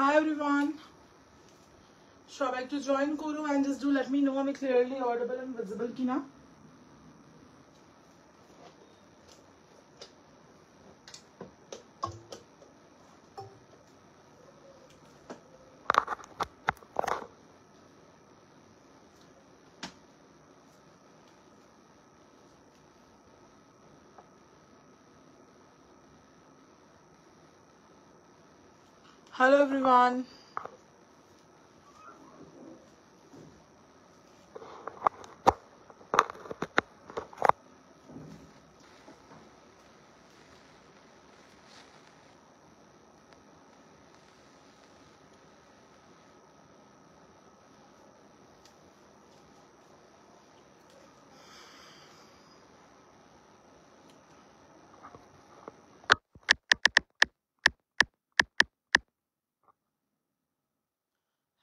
Hi everyone. সবাই একটু join করো and just do let me know আমি clearly audible and visible কিনা. Hello everyone.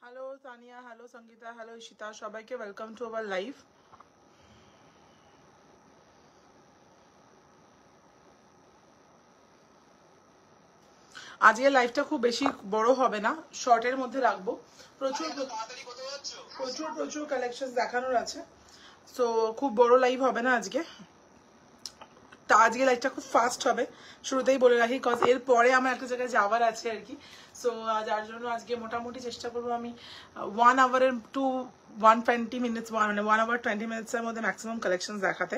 Hello Tania, hello Sangeeta, hello Ishita. সবাইকে welcome to our live. আজকে লাইভটা খুব বেশি বড় হবে না, শর্টের মধ্যে রাখবো। প্রচুর প্রচুর প্রচুর কালেকশন দেখানোর আছে, সো খুব বড় লাইভ হবে না আজকে। তা আজকে লাইভটা খুব ফাস্ট হবে, শুরুতেই বলে রাখি, কজ এর পরে আমার একটা জায়গায় যাওয়ার আছে আর কি। সো যার জন্য আজকে মোটামুটি চেষ্টা করবো আমি 1 আওয়ারের টু 120 মিনিটস, মানে 1 আওয়ার 20 মিনিটসের মধ্যে ম্যাক্সিমাম কালেকশন দেখাতে।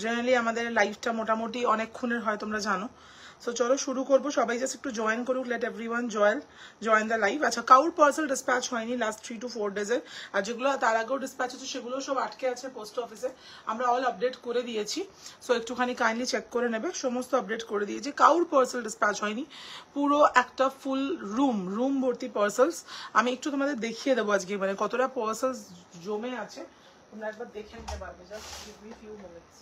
জেনারেলি আমাদের লাইভটা মোটামুটি অনেকক্ষণের হয়, তোমরা জানো। সো চলো শুরু করবো, সবাই জাস্ট একটু জয়েন করুক, let everyone join the live. আচ্ছা, কাউর পার্সেল ডিসপ্যাচ হয়নি লাস্ট 3 to 4 ডেজের, আর যেগুলো তার আগেও ডিসপ্যাচ হচ্ছে সেগুলো সব আটকে আছে পোস্ট অফিসে। আমরা অল আপডেট করে দিয়েছি, সো একটুখানি কাইন্ডলি চেক করে নেবে, সমস্ত আপডেট করে দিয়েছি। কাউর পার্সেল ডিসপ্যাচ হয়নি, পুরো একটা ফুল রুম ভর্তি পার্সেলস। আমি একটু তোমাদের দেখিয়ে দেবো আজকে মানে কতটা পার্সেলস জমে আছে, তোমরা একবার দেখে নিতে পারবে। Just give me few minutes.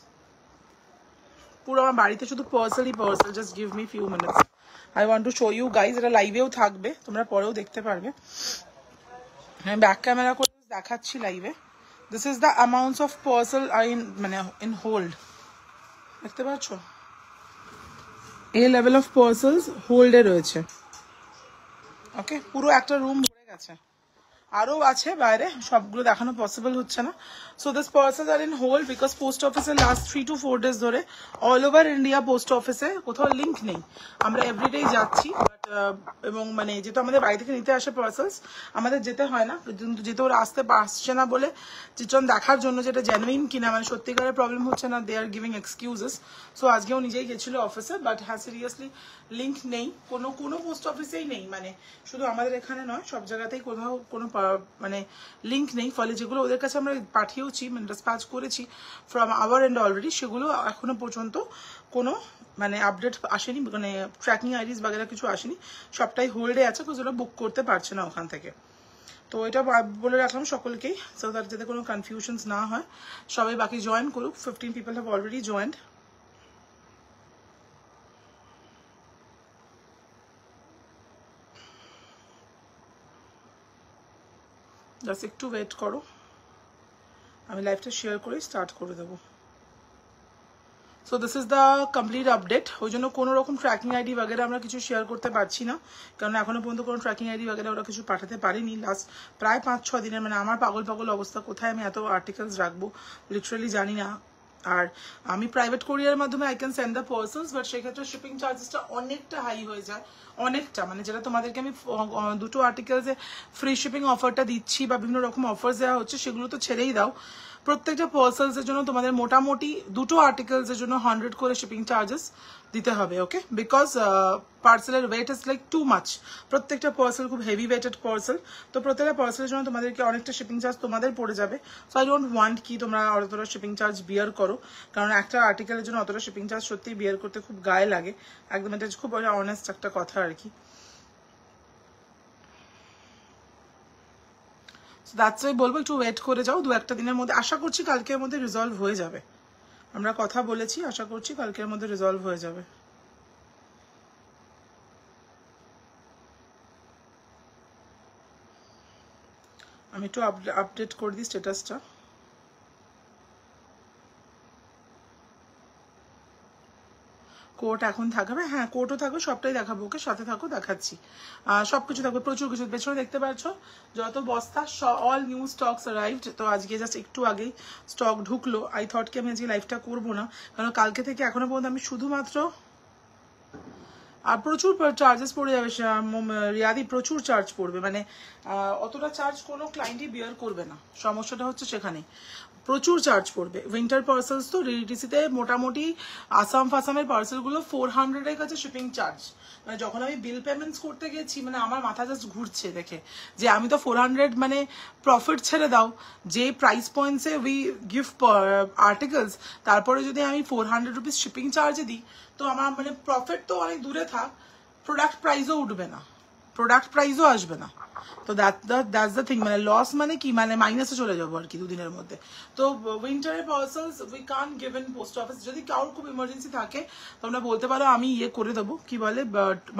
পুরো আমার বাড়িতে শুধু parcel, just give me few minutes. I want to show you guys, এটা লাইভেও থাকবে, তোমরা পরেও দেখতে পারবে। আমি ব্যাক ক্যামেরা করে দেখাচ্ছি লাইভে। This is the amounts of parcel আর মানে ইন হোল্ড, দেখতে পাচ্ছ? এই লেভেল অফ পার্সেলস হোল্ডে রয়েছে। ওকে, পুরো একটা রুম ভরে গেছে, আরও আছে বাইরে, সবগুলো দেখানো পসিবল হচ্ছে না। So this parcels are in hold because post অফিসে লাস্ট 3 to 4 ডেজ ধরে অল ওভার ইন্ডিয়া পোস্ট অফিসে কোথাও লিঙ্ক নেই। আমরা এভরিডেই যাচ্ছি, বাট এবং মানে যেহেতু আমাদের বাড়ি থেকে নিতে আসে পার্সেলস, আমাদের যেতে হয় না, কিন্তু যেহেতু ওরা আসছে না বলে চিত্রন দেখার জন্য যেটা জেনুইন কিনা, মানে সত্যিকারের প্রবলেম হচ্ছে না, দে আর গিভিং এক্সকিউজেস। সো আজকেও নিজেই গেছিলো অফিসে, বাট হ্যাঁ সিরিয়াসলি লিঙ্ক নেই, কোনো পোস্ট অফিসেই নেই, মানে শুধু আমাদের এখানে নয়, সব জায়গাতেই কোথাও কোনো মানে লিঙ্ক নেই। ফলে যেগুলো ওদের কাছে আমরা পাঠিয়েওছি, মানে ডিসপ্যাচ করেছি ফ্রম আওয়ার এন্ড অলরেডি, সেগুলো এখনো পর্যন্ত কোনো মানে আপডেট আসেনি, মানে ট্র্যাকিং আইডিস বাগেরা কিছু আসেনি, সবটাই হোল্ডে আছে, বিকজ ওরা বুক করতে পারছে না ওখান থেকে। তো এটা বলে রাখলাম সকলকেই, সো দ্যাট যাতে কোনো কনফিউশনস না হয়। সবাই বাকি জয়েন করুক, 15 people have already joined. Just একটু ওয়েট করো, আমি লাইভটা শেয়ার করে স্টার্ট করে দেবো। So this is the complete update. ওই জন্য কোনো রকম ট্র্যাকিং আইডি বাগেরা আমরা কিছু শেয়ার করতে পারছি না, কারণ এখনো পর্যন্ত কোনো ট্র্যাকিং আইডি বাগেরা ওরা কিছু পাঠাতে পারেনি লাস্ট প্রায় 5-6 দিনের। মানে আমার পাগল অবস্থা, কোথায় আমি এত আর্টিকেলস রাখবো লিটারালি জানি না। আর আমি প্রাইভেট কোরিয়ারের মাধ্যমে I can send the parcels, but সেক্ষেত্রে শিপিং চার্জেসটা অনেকটা হাই হয়ে যায়, অনেকটা। মানে যেটা তোমাদেরকে আমি দুটো আর্টিকেলসে ফ্রি শিপিং অফারটা দিচ্ছি বা বিভিন্ন রকম অফার দেওয়া হচ্ছে, সেগুলো তো ছেড়েই দাও। প্রত্যেকটা পার্সেলসের জন্য তোমাদের মোটামুটি দুটো আর্টিকেলসের জন্য 100 করে শিপিং চার্জেস দিতে হবে। ওকে, বিকজ পার্সেলের weight is like too much. প্রত্যেকটা পার্সেল খুব হেভি ওয়েটেড পার্সেল, তো প্রত্যেকটা পার্সেলের জন্য তোমাদেরকে অনেকটা শিপিং চার্জ তোমাদের পড়ে যাবে। সো আই ডোন্ট ওয়ান্ট কি তোমরা অতটা শিপিং চার্জ বিয়ার করো, কারণ একটা আর্টিকেলের জন্য অতটা শিপিং চার্জ সত্যিই বিয়ার করতে খুব গায়ে লাগে একদম। এটা খুব অনেস্ট একটা কথা আর কি। দ্যাটস ওয়াই বলবো একটু ওয়েট করে যাও, 2-1 দিনের মধ্যে আশা করছি কালকের মধ্যে রিজলভ হয়ে যাবে। আমরা কথা বলেছি, আশা করছি কালকের মধ্যে রিজলভ হয়ে যাবে। আমি একটু আপডেট করে দিই স্ট্যাটাসটা। কোট এখন থাকবে, হ্যাঁ কোটও থাকবে, সবটাই দেখাবো, ওকে সাথে থাকো, দেখাচ্ছি সবকিছু থাকবে, প্রচুর কিছু। পেছনে দেখতে পাচ্ছ যত বস্তা, অল নিউ স্টকস অ্যারাইভড। তো আজকে জাস্ট একটু আগেই স্টক ঢুকলো। আই থট কি আমি আজকে লাইভটা করবো না, কারণ কালকে থেকে এখনো পর্যন্ত আমি শুধুমাত্র, আর প্রচুর চার্জেস পড়ে যাবে রিয়াদি, প্রচুর চার্জ পড়বে, মানে অতটা চার্জ কোনো ক্লায়েন্টই বিয়ার করবে না, সমস্যাটা হচ্ছে সেখানে, প্রচুর চার্জ পড়বে। উইন্টার পার্সেলস তো ডিটিসিতে মোটামুটি আসাম ফাসামের পার্সেলগুলো 400-এর কাছে শিপিং চার্জ। মানে যখন আমি বিল পেমেন্টস করতে গেছি, মানে আমার মাথা জাস্ট ঘুরছে দেখে যে আমি তো 400 মানে প্রফিট ছেড়ে দাও, যে প্রাইস পয়েন্টসে উই গিভ আর্টিকেলস, তারপরে যদি আমি 400 রুপিস শিপিং চার্জে দিই, তো আমার মানে প্রফিট তো অনেক দূরে থাক, প্রোডাক্ট প্রাইসও উঠবে না, প্রোডাক্ট প্রাইসও আসবে না। তো দ্যাটস দ্য থিং, মানে লস মানে কি, মানে মাইনাসে চলে যাবো আর কি দুদিনের মধ্যে। তো উইন্টারের পার্সেলস উই কান গিভ ইন পোস্ট অফিস। যদি কারোর খুব ইমার্জেন্সি থাকে তোমরা বলতে পারো, আমি ইয়ে করে দেবো, কি বলে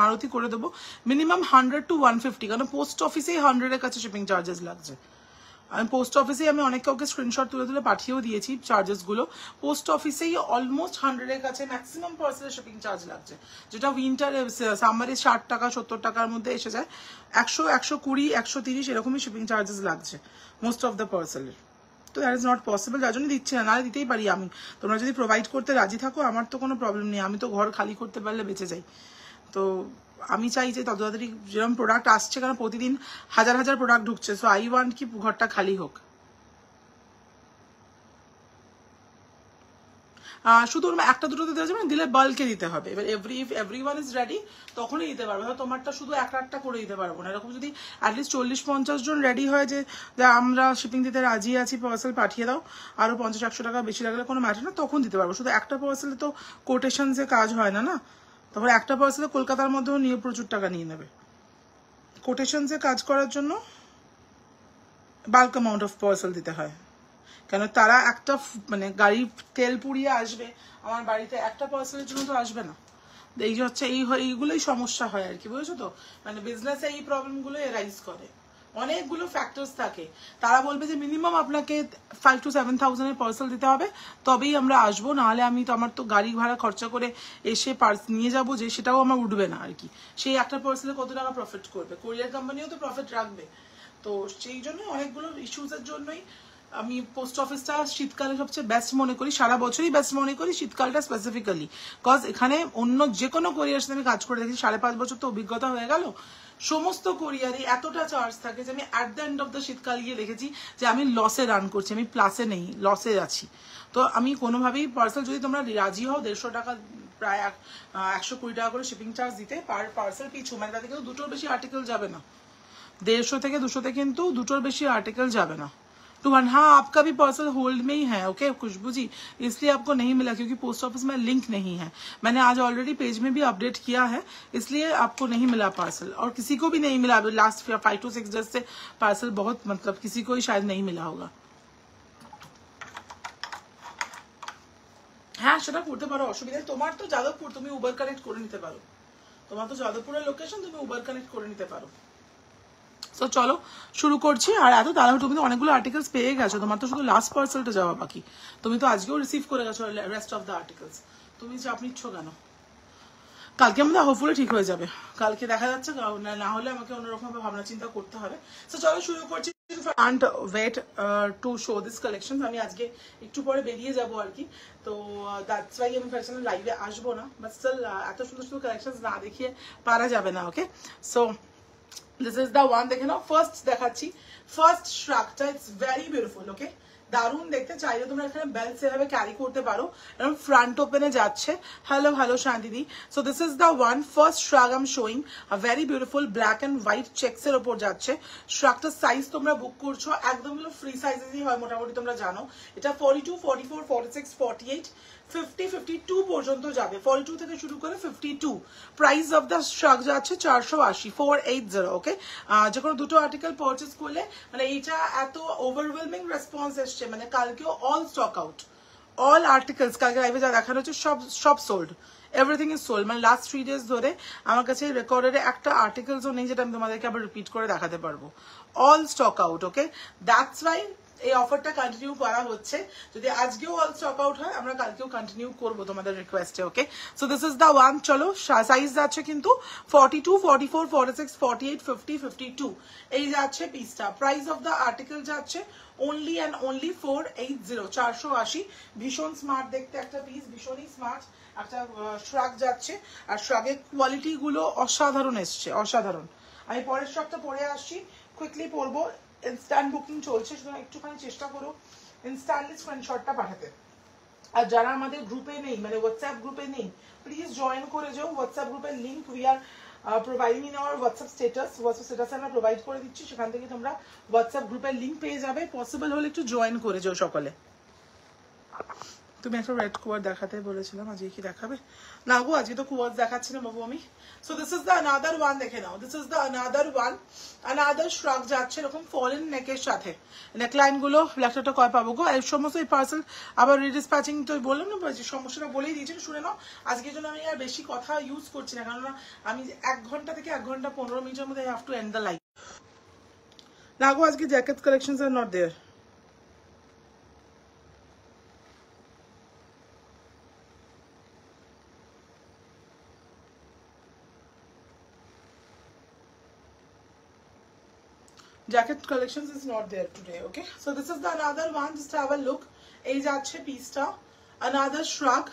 মারুতি করে দেবো, মিনিমাম 100 to 150, কারণ পোস্ট অফিসেই 100-এর কাছে শিপিং চার্জেস লাগছে। আমি পোস্ট অফিসেই আমি অনেক কাউকে স্ক্রিনশট তুলে তুলে পাঠিয়েও দিয়েছি চার্জেসগুলো। পোস্ট অফিসেই অলমোস্ট 100-এর কাছে ম্যাক্সিমাম পার্সেলের শিপিং চার্জ লাগছে, যেটা উইন্টারে সামারে 60 টাকা 70 টাকার মধ্যে এসে যায়, 100, 120, 130 এরকমই শিপিং চার্জেস লাগছে মোস্ট অফ দ্য পার্সেলের। তো দ্যাট ইজ নট পসিবল, যার জন্য দিচ্ছি না, নাহলে দিতেই পারি আমি। তোমরা যদি প্রোভাইড করতে রাজি থাকো আমার তো কোনো প্রবলেম নেই, আমি তো ঘর খালি করতে পারলে বেঁচে যাই। তো আমি চাই যে তত তাড়াতাড়ি যেরকম প্রোডাক্ট আসছে, কারণ প্রতিদিন হাজার হাজার প্রোডাক্ট ঢুকছে, সো আই ওয়ান্ট কি ঘরটা খালি হোক। শুধু একটা দুটো দিতে যাবে না, দিলে বাল্কে দিতে হবে। এবার এভরিওয়ান ইজ রেডি তখনই দিতে পারবো, তোমারটা শুধু একটা করে দিতে পারবো না। এরকম যদি অ্যাটলিস্ট 40-50 জন রেডি হয় যে আমরা শিপিং দিতে রাজি আছি, পার্সেল পাঠিয়ে দাও, আরো 50-100 টাকা বেশি লাগলে কোনো ম্যাটার না, তখন দিতে পারবো। শুধু একটা পার্সেলে তো কোটেশনসে কাজ হয় না, না তারপরে একটা পার্সেলে কলকাতার মধ্যেও নিয়ে প্রচুর টাকা নিয়ে নেবে। কোটেশনসে কাজ করার জন্য বাল্ক অ্যামাউন্ট অফ পার্সেল দিতে হয়, কেন তারা একটা মানে গাড়ি তেল পুড়িয়ে আসবে আমার বাড়িতে, একটা পার্সেলের জন্য তো আসবে না। এই যে হচ্ছে এইগুলোই সমস্যা হয় আর কি, বুঝেছো তো, মানে বিজনেসে এই প্রবলেমগুলো রাইজ করে, অনেকগুলো ফ্যাক্টরস থাকে। তারা বলবে যে মিনিমাম আপনাকে 5 to 7,000-এর পার্সেল দিতে হবে, তবেই আমরা আসবো, নাহলে আমি তো আমার তো গাড়ি ভাড়া খরচা করে এসে নিয়ে যাবো, যে সেটাও আমার উঠবে না আর কি। সেই একটা পার্সেলে কত টাকা প্রফিট করবে, কোরিয়ার কোম্পানিও তো প্রফিট রাখবে। তো সেই জন্য অনেকগুলো ইস্যুসের জন্যই আমি পোস্ট অফিসটা শীতকালে সবচেয়ে বেস্ট মনে করি, সারা বছরই বেস্ট মনে করি, শীতকালটা স্পেসিফিক্যালি, কজ এখানে অন্য যে কোনো কোরিয়ার সাথে আমি কাজ করে দেখি, 5.5 বছর তো অভিজ্ঞতা হয়ে গেল, সমস্ত কোরিয়ারে এতটা চার্জ থাকে যে আমি at the end of the শীতকাল গিয়ে দেখেছি যে আমি লসে রান করছি, আমি প্লাসে নেই, লসে আছি। তো আমি কোনোভাবেই পার্সেল, যদি তোমরা রাজি হও 150 টাকা, প্রায় 120 টাকা করে শিপিং চার্জ দিতে পার পার্সেল পিছু, মানে তাতে কিন্তু দুটোর বেশি আর্টিকেল যাবে না, 150 থেকে 200-তে কিন্তু দুটোর বেশি आर्टिकल जावे ना। तो हाँ आपका भी पार्सल होल्ड में ही है, ओके खुशबू जी, इसलिए आपको नहीं मिला क्योंकि पोस्ट ऑफिस में लिंक नहीं है। मैंने आज ऑलरेडी पेज में भी अपडेट किया है, इसलिए आपको नहीं मिला पार्सल, और किसी को भी नहीं मिला लास्ट 5 to 6 डेज से पार्सल, बहुत मतलब किसी को ही शायद नहीं मिला होगा। হ্যাঁ সেটা করতে পারো, অসুবিধা নেই। তোমার তো যাদবপুর, তুমি উবার কানেক্ট করে নিতে পারো, তোমার তো যাদবপুরের লোকেশন, তুমি উবার কানেক্ট করে নিতে পারো। তো চলো শুরু করছি। আর এত তাড়াহুড়ো, তুমি তো অনেকগুলো আর্টিকেলস পেয়ে গেছো, তোমার তো শুধু লাস্ট পার্সেলটা যাওয়া বাকি, তুমি তো আজকেও রিসিভ করে গেছো রেস্ট অফ দ্য আর্টিকেলস, তুমি চাপ নিচ্ছ কেন? কালকে আমাদের হোপফুলি ঠিক হয়ে যাবে, কালকে দেখা যাচ্ছে, না হলে আমাকে অন্যরকম ভাবনা চিন্তা করতে হবে। তো চলো শুরু করছি। can't wait to show this collection, আমি আজকে একটু পরে বেরিয়ে যাব আর কি, তো দ্যাটস ওয়াই আমি ভাবছিলাম লাইভে আসবো না, বাট স্টিল এত সুন্দর সুন্দর কালেকশন না দেখিয়ে পারা যাবে না, okay. So this is the one, দেখে নাও। ফার্স্ট দেখাচ্ছি, ফার্স্ট শ্রাগটা, ইটস ভেরি বিউটিফুল, ওকে, দারুণ দেখতে। চাইলে তোমরা এখানে বেল্ট সেভাবে ক্যারি করতে পারো, এরকম ফ্রন্ট ওপেনে যাচ্ছে। হ্যালো হ্যালো শান্তিদি। So this is the one, first shrug I am showing, a very beautiful black and white checks এর ওপর যাচ্ছে। শ্রাগটার সাইজ তোমরা বুক করছো একদম ফ্রি সাইজেসই হয় মোটামুটি, তোমরা জানো এটা 42, 44, 46, 48, 50, 52 পর্যন্ত যাবে, 42 থেকে শুরু করে 52। প্রাইস অফ দ্য শ্রাগ যাচ্ছে 480, 480, ওকে। যে কোনো দুটো আর্টিকেল পারচেস করলে, মানে এইটা এত ওভারওয়েলমিং রেসপন্স এসছে, মানে কালকেও all stock out, all articles কালকে লাইভে যা দেখানো হচ্ছে সব সোল্ড, এভরিথিং ইজ সোল্ড। মানে লাস্ট 3 ডেজ ধরে আমার কাছে রেকর্ডেডে একটা আর্টিকেলসও নেই যেটা আমি তোমাদেরকে আবার রিপিট করে দেখাতে পারবো, all stock out, okay. That's why এই অফারটা কন্টিনিউ করা হচ্ছে, যদি আজকেও অল স্টক আউট হয় আমরা কালকেও কন্টিনিউ করবো তোমাদের রিকোয়েস্টে। Okay, so this is the one. চলো সাইজ যাচ্ছে কিন্তু 42, 44, 46, 48, 50, 52 এই যাচ্ছে পিসটা। প্রাইস অফ দ্য আর্টিকেল যাচ্ছে only and only 480, 480। ভীষণ স্মার্ট দেখতে একটা পিস, ভীষণই স্মার্ট একটা শ্রাগ যাচ্ছে, আর শ্রাগের কোয়ালিটি গুলো অসাধারণ এসছে, অসাধারণ। আমি পরের শ্রাগটা পরে আসছি, কুইকলি পরবো। ইনস্ট্যান্ট বুকিং চলছে, সুতরাং একটুখানি চেষ্টা করো ইনস্ট্যান্টলি স্ক্রিনশটটা পাঠাতে। আর যারা আমাদের গ্রুপে নেই, মানে হোয়াটসঅ্যাপ গ্রুপে নেই, প্লিজ জয়েন করে যাও। হোয়াটসঅ্যাপ গ্রুপের link we are providing in our WhatsApp status আমরা প্রোভাইড করে দিচ্ছি, সেখান থেকে তোমরা হোয়াটসঅ্যাপ গ্রুপের লিঙ্ক পেয়ে যাবে। পসিবল হলে একটু জয়েন করে যাও সকলে। তুমি একটা রেড কুয়ার দেখাতে বলেছিলাম, আজকে কি দেখাবে? না গো, আজকে তো কুয়ার দেখাচ্ছি না বাবু আমি। So this is the another one, দেখে নাও। This is the another one, another shrug যাচ্ছে এরকম ফলেন নেকের সাথে। নেকলাইন গুলো ব্ল্যাকটা কয় পাবো গো? এই সমস্ত এই পার্সেল আবার রিডিসপ্যাচিং তো বললাম না, সমস্যাটা বলেই দিয়েছি, শুনে নাও। আজকের জন্য আমি আর বেশি কথা ইউজ করছি না, কারণ আমি 1 ঘন্টা থেকে 1 ঘন্টা 15 মিনিটের মধ্যে I have to end the live. না গো, আজকে jacket collections are not there. Jacket collections is not there today. Okay, so this is the another one, just have a look. এই যাচ্ছে পিসটা, another shrug,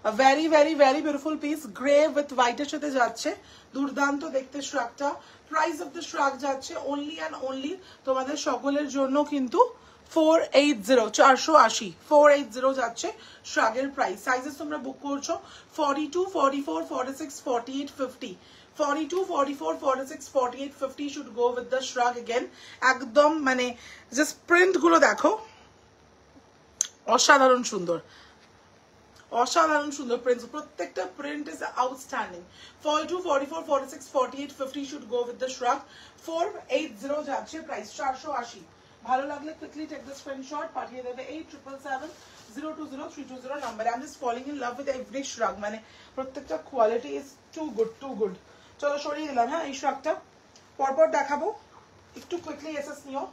a very very very beautiful piece, gray with white এর সাথে যাচ্ছে, দুর্দান্ত দেখতে শ্রাগটা। Price of the shrug যাচ্ছে only and only তোমাদের সকলের জন্য কিন্তু 480, 480, 480 যাচ্ছে শ্রাগের প্রাইস। সাইজেস তোমরা বুক করছো 42, 44, 46, 48, 50, 42, 44, 46, 48, 50 should go with the shrug again. একদম মানে জাস্ট প্রিন্ট গুলো দেখো, অসাধারণ সুন্দর, অসাধারণ সুন্দর প্রিন্টস, প্রত্যেকটা print is outstanding. 42, 44, 46, 48, 50 should go with the shrug. 480 যাচ্ছে প্রাইস, 480। ভালো লাগলে quickly take the screenshot, পাঠিয়ে দেবে 8777020320 নাম্বারে। I'm just falling in love with every shrug, মানে প্রত্যেকটা quality is too good, too good. চলো সরিয়ে দিলাম, হ্যাঁ এই শ্রাগটা পরপর দেখাবো, একটু কুইকলি এসএস নিও।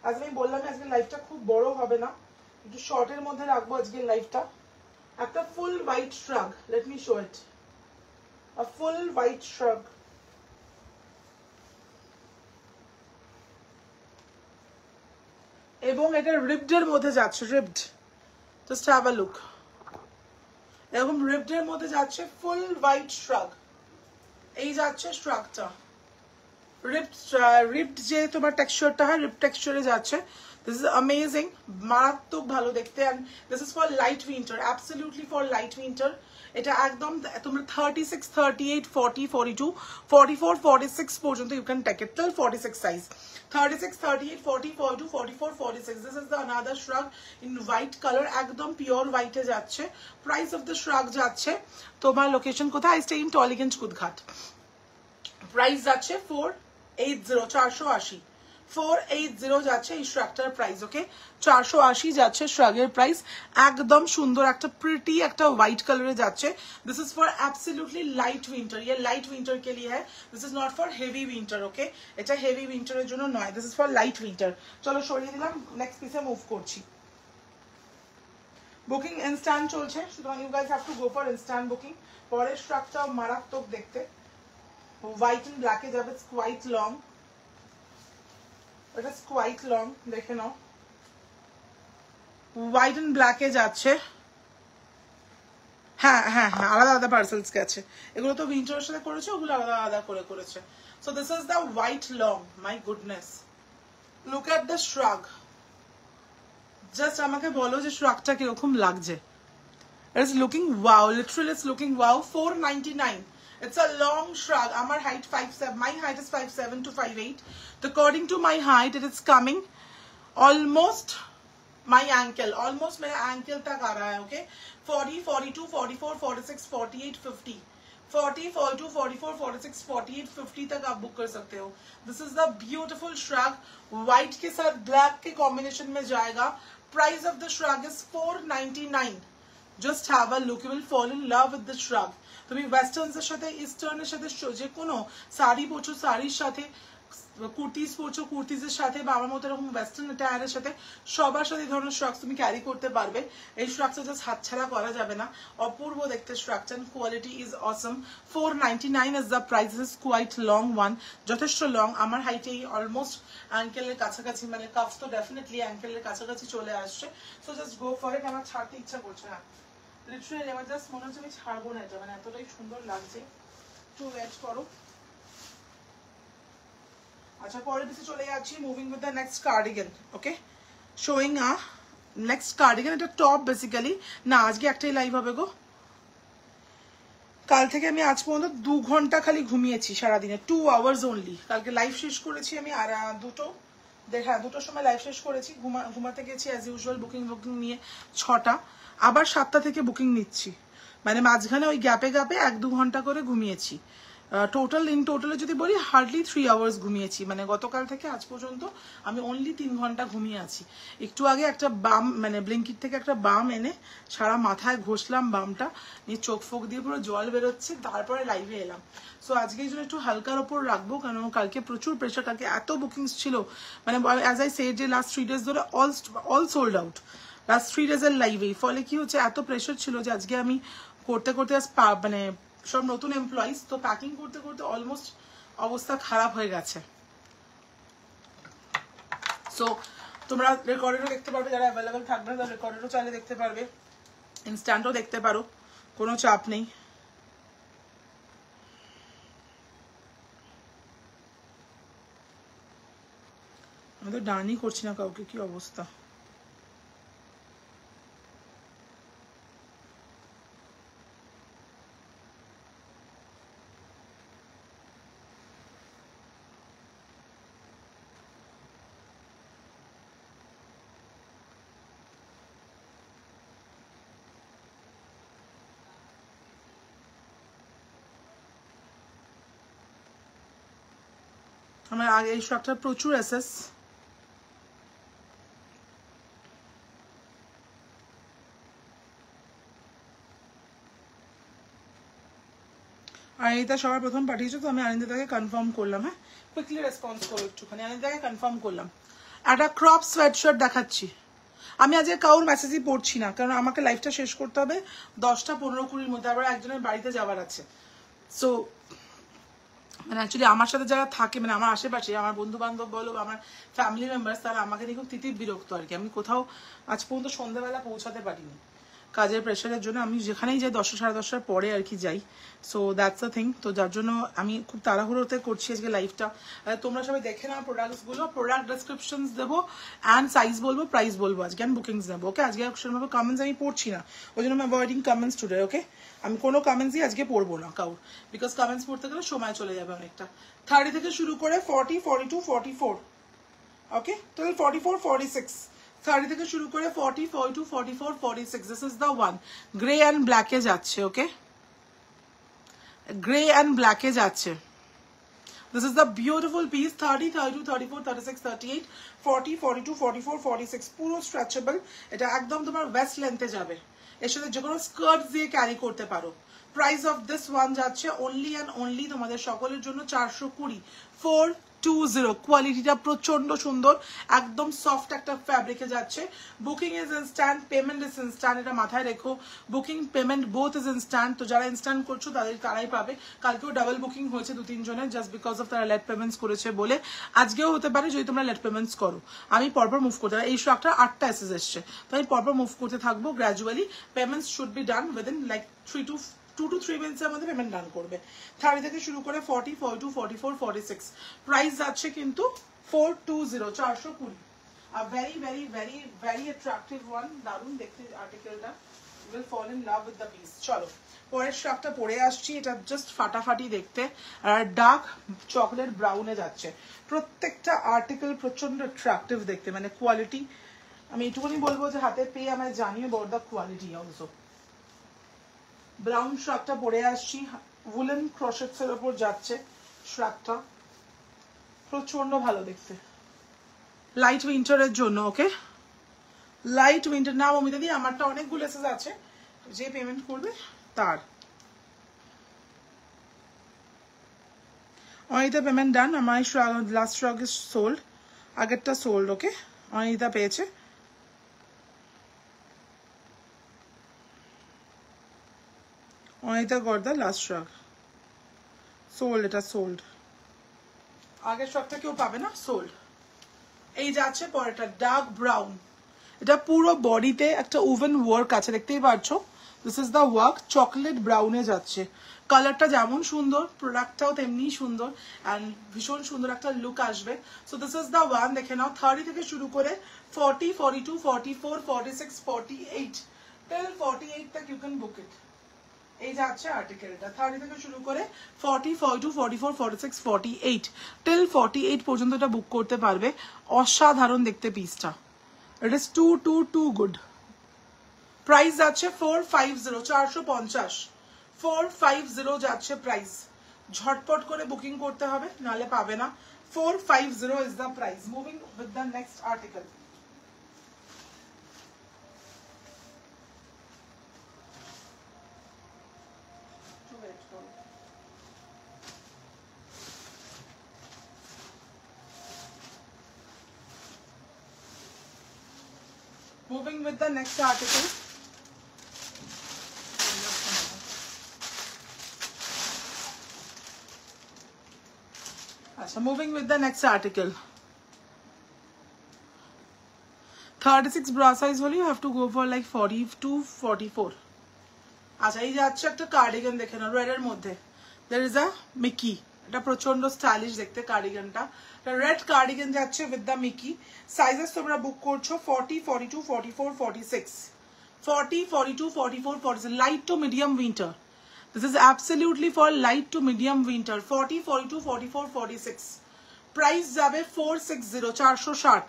আজ আমি বললাম আজকে লাইভটা খুব বড় হবে না, একটু শর্টের মধ্যে রাখবো আজকের লাইভটা। একটা ফুল হোয়াইট শ্রাগ, লেট মি শো ইট, আ ফুল হোয়াইট শ্রাগ, এবং এটা রিবড এর মধ্যে যাচ্ছে, রিবড, জাস্ট হ্যাভ আ লুক, এরকম রিবড এর মধ্যে যাচ্ছে ফুল হোয়াইট শ্রাগ। এই যাচ্ছে শ্রাগটা, রিপড যে তোমার টেক্সচারটা হয়, রিপ টেক্সচারে যাচ্ছে। দিস ইজ অ্যামেজিং, মারাত্মক ভালো দেখতে। And this is for light winter, absolutely for light winter. এটা একদম তোমরা 36, 38, 40, 42, 44, 46 পর্যন্ত you can take it, till 46 size. 36, 38, 40, 42, 44, 46, this is the another shrug in white colour, একদম পিওর হোয়াইটে যাচ্ছে। প্রাইস অফ দ্য শ্রাগ যাচ্ছে, তোমার লোকেশন কোথায়? I stay in Tollygunge Kudghat. Price যাচ্ছে 480, 480, 480 যাচ্ছে এই শ্রাগটার প্রাইস। ওকে, 480 যাচ্ছে শ্রাগের প্রাইস। একদম সুন্দর একটা প্রিটি একটা হোয়াইট কালারে যাচ্ছে। This is for absolutely light winter, ये লাইট উইন্টার के लिए है, this is not for heavy winter. Okay, এটা হেভি উইন্টারের জন্য নয়, this is for light winter. চলো সরিয়ে দিলাম, নেক্সট পিসে মুভ করছি। বুকিং ইনস্ট্যান্ট চলছে, সুতরাং you guys have to go for instant booking. পরের শ্রাগটা মারাত্মক দেখতে, হোয়াইট এন্ড ব্ল্যাকে যাবে, ইটস কোয়াইট লং, এটা ইজ কোয়াইট লং, দেখে নাও। হোয়াইট এন্ড ব্ল্যাকে যাচ্ছে, হ্যাঁ হ্যাঁ হ্যাঁ, আলাদা আলাদা পার্সেলস গেছে, এগুলো তো উইন্টারের সাথে করেছে, ওগুলো আলাদা আলাদা করে করেছে। So this is the white long, my goodness, look at the শ্রাগ। Just আমাকে বলো যে শ্রাগটা কিরকম লাগছে। It is looking wow, literally it's looking wow. 499. It's a long shrug. Our height 5'7", my height is 5'7" to 5'8". According to my height, it is coming almost my ankle, almost my ankle tak aa raha hai. Okay, 40, 42, 44, 46, 48, 50, 40, 42, 44, 46, 48, 50 tak aap book kar sakte ho. This is the beautiful shrug, white ke sath black ke combination mein jayega. Price of the shrug is 499. Just have a look, you will fall in love with the shrug. তুমি ওয়েস্টার্নস এর সাথে eastern এর সাথে যে কোনো শাড়ি পরছো, শাড়ির সাথে কুর্তিজ পরছো, কুর্তিজের সাথে বা আমার মতো এরকম ওয়েস্টার্ন অ্যাটায়ারের সাথে সবার সাথে এই ধরনের স্ট্রাকস তুমি ক্যারি করতে পারবে। এই স্ট্রাকচার জাস্ট হাতছাড়া করা যাবে না, অপূর্ব দেখতে structure, quality is awesome. 499 is the price, is quite long one, যথেষ্ট লং। আমার হাইটে অলমোস্ট অ্যাঙ্কেলের কাছাকাছি, মানে কাফ তো ডেফিনেটলি অ্যাঙ্কেলের কাছাকাছি চলে আসছে। সো জাস্ট গো ফর ইট। আমার ছাড়তে ইচ্ছা করছে না লিটারালি, আমার জাস্ট মনে হচ্ছে আমি ছাড়বো না এটা, মানে এতটাই সুন্দর লাগছে। একটু ওয়েট করো। আচ্ছা, পরের পিসে চলে যাচ্ছি, moving with the next cardigan. Okay, showing a next cardigan. এটা টপ বেসিক্যালি। না, আজকে একটাই লাইভ হবে গো। কাল থেকে আমি আজ পর্যন্ত 2 ঘন্টা খালি ঘুমিয়েছি সারাদিনে, 2 আওয়ার্স অনলি। কালকে লাইভ শেষ করেছি আমি, আর দুটোর সময় লাইভ শেষ করেছি। ঘুমাতে গেছি অ্যাজ ইউজুয়াল, বুকিং নিয়ে 6টা, আবার 7টা থেকে বুকিং নিচ্ছি, মানে মাঝখানে ওই গ্যাপে 1-2 ঘন্টা করে ঘুমিয়েছি। টোটালে যদি বলি হার্ডলি 3 আওয়ার্স ঘুমিয়েছি, মানে গতকাল থেকে আজ পর্যন্ত আমি অনলি 3 ঘন্টা ঘুমিয়ে আছি। একটু আগে একটা বাম, মানে ব্লিঙ্কিট থেকে একটা বাম এনে সারা মাথায় ঘষলাম, বামটা নিয়ে চোখ ফোক দিয়ে পুরো জল বেরোচ্ছে, তারপরে লাইভে এলাম। সো আজকে এই জন্য একটু হালকার ওপর রাখবো, কারণ কালকে প্রচুর প্রেশার, কালকে এত বুকিংস ছিল, মানে অ্যাজ আই সেড যে লাস্ট 3 ডেজ ধরে অল সোল্ড আউট, লাস্ট 3 ডেজের লাইভেই। ফলে কি হচ্ছে, এত প্রেশার ছিল যে আজকে আমি করতে মানে সব নতুন এমপ্লয়িজ, তো প্যাকিং করতে অলমোস্ট অবস্থা খারাপ হয়ে গেছে। সো তোমরা রেকর্ডেডও দেখতে পারবে, যারা অ্যাভেলেবেল থাকবে তারা রেকর্ডেডও চাইলে দেখতে পারবে, ইনস্ট্যান্টও দেখতে পারো, কোনো চাপ নেই। আমি তো ডানই করছি না কাউকে, কি অবস্থা। আমার আগে এই শপটা প্রচুর এসএস, অনিন্দিতা সবার প্রথম পাঠিয়েছো, তো আমি অনিন্দিতাকে কনফার্ম করলাম। হ্যাঁ, কুইকলি রেসপন্স করো একটুখানি। অনিন্দিতাকে কনফার্ম করলাম। একটা ক্রপ সোয়েটশার্ট দেখাচ্ছি। আমি আজকে কাউর মেসেজই পড়ছি না, কারণ আমাকে লাইফটা শেষ করতে হবে 10টা 15-20 মধ্যে, আবার একজনের বাড়িতে যাওয়ার আছে। সো মানে অ্যাকচুয়ালি আমার সাথে যারা থাকে, মানে আমার আশেপাশে, আমার বন্ধু বান্ধব বলো, আমার ফ্যামিলি মেম্বার্স, তারা আমাকে নিয়ে খুব তিতির বিরক্ত আর কি। আমি কোথাও আজ পর্যন্ত সন্ধ্যাবেলা পৌঁছাতে পারিনি কাজের প্রেশারের জন্য। আমি যেখানেই যাই 10টা 10:30টার পরে আর কি যাই। So that's a thing. তো যার জন্য আমি খুব তাড়াহুড়োতে করছি আজকে লাইভটা। তোমরা সবাই দেখে নাও প্রোডাক্টসগুলো, প্রোডাক্ট ডেসক্রিপশনস দেবো, অ্যান্ড সাইজ বলবো, প্রাইস বলবো। আজকে আমি বুকিংস নেবো। ওকে, আজকে সেরকমভাবে কমেন্টস আমি পড়ছি না, ওই জন্য আমি অ্যাভয়েডিং কমেন্টস টুডে। ওকে, আমি কোনো কমেন্টসই আজকে পড়বো না কাউর, বিকজ কমেন্টস পড়তে গেলে সময় চলে যাবে অনেকটা। 30 থেকে শুরু করে 40, 42, 44, ওকে, টিল 44, 46, 30 থেকে শুরু করে 40, 42, 44, 46। This is the one. Grey and ব্ল্যাকে যাচ্ছে। ওকে, গ্রে অ্যান্ড ব্ল্যাকে যাচ্ছে। This is the beautiful piece. 30, 32, 34, 36, 38, 40, 42, 44, 46 পুরো স্ট্রেচেবল। এটা একদম তোমার ওয়েস্ট লেন্থে যাবে, এর সাথে যে কোনো স্কার্ট দিয়ে ক্যারি করতে পারো। প্রাইস অফ দিস ওয়ান যাচ্ছে অনলি অ্যান্ড অনলি তোমাদের সকলের জন্য 420, 420। কোয়ালিটিটা প্রচন্ড সুন্দর, একদম সফট একটা ফ্যাব্রিকে যাচ্ছে। Booking is instant, payment is instant, এটা মাথায় রেখো। Booking payment both is instant. তো যারা ইনস্ট্যান্ট করছো তারাই পাবে। কালকেও ডাবল বুকিং হয়েছে 2-3 জনের, জাস্ট বিকজ অফ তারা লেট পেমেন্টস করেছে বলে। আজকেও হতে পারে যদি তোমরা লেট পেমেন্টস করো। আমি পরপর মুভ করতে পারি, এই স্টকটা 8টা এসএস এসছে, তো আমি পরপর মুভ করতে থাকবো gradually. Payments should be done within like 2 to 3 মিনিটসের মধ্যে পেমেন্ট ডান করবে। 30 থেকে শুরু করে 40, 42, 44, 46। প্রাইস যাচ্ছে কিন্তু 420, 420। Very very very very attractive one, দারুণ দেখতে আর্টিকেলটা। You will fall in love with the piece. চলো পরের স্টকটা পরে আসছি। এটা জাস্ট ফাটাফাটি দেখতে, আর ডার্ক চকলেট ব্রাউনে যাচ্ছে। প্রত্যেকটা আর্টিকেল প্রচন্ড অ্যাট্রাকটিভ দেখতে, মানে কোয়ালিটি আমি এটুকুনি বলবো যে হাতে পেয়ে আমায় জানিয়ে বড় দ্য কোয়ালিটি অলসো। ব্রাউন শ্রাকটা পরে আসছি, উলেন ক্রোশেটস এর উপর যাচ্ছে শ্রাকটা, প্রচন্ড ভালো দেখতে, লাইট উইন্টারের জন্য। ওকে, লাইট উইন্টার। না অমিতা দি, আমারটা অনেকগুলো এসেস আছে, যে পেমেন্ট করবে তার। অনিতা পেমেন্ট ডান। আমার লাস্ট স্টক ইজ সোল্ড, আগেরটা সোল্ড। ওকে, অনিতা পেয়েছে। Anita got the last stock, sold, এটা সোল্ড। আগের স্টকটা কেউ পাবে না, সোল্ড। এই যাচ্ছে পরেরটা ডার্ক ব্রাউন, এটা পুরো বডিতে একটা ওভেন ওয়ার্ক আছে, দেখতেই পাচ্ছ। This is the work, chocolate ব্রাউনে যাচ্ছে। কালারটা যেমন সুন্দর, প্রোডাক্টটাও তেমনি সুন্দর, অ্যান্ড ভীষণ সুন্দর একটা লুক আসবে। So this is the one, দেখে নাও। 30 থেকে শুরু করে 40, 42, 44, 46, 48 টিল 48 तक ইউ ক্যান বুক ইট। এই যাচ্ছে আর্টিকেলটা 30 থেকে শুরু করে 40, 42, 44, 46, 48 টিল 48 পর্যন্ত এটা বুক করতে পারবে। অসাধারণ দেখতে পিসটা, it is too good. Price যাচ্ছে 450, 450, 450 যাচ্ছে প্রাইস। ঝটপট করে বুকিং করতে হবে, নালে পাবে না। 450 is the price. Moving with the next article. Moving with the next article. Achha, moving with the next article. 36 bra size hole you have to go for like 42, 44. আচ্ছা, এই যে আছে একটা কার্ডিগান দেখে নাও রেড এর মধ্যে। there is a মিকি, এটা প্রচন্ড স্টাইলিশ দেখতে কার্ডিগানটা। রেড কার্ডিগান যাচ্ছে উইথ দ্য মিকি। সাইজেস তোমরা বুক করছো 40, 42, 44, 46, 40, 42, 44, 46, light to medium winter. This is absolutely for light to medium winter. 40, 42, 44, 46। Price যাবে 460, 460,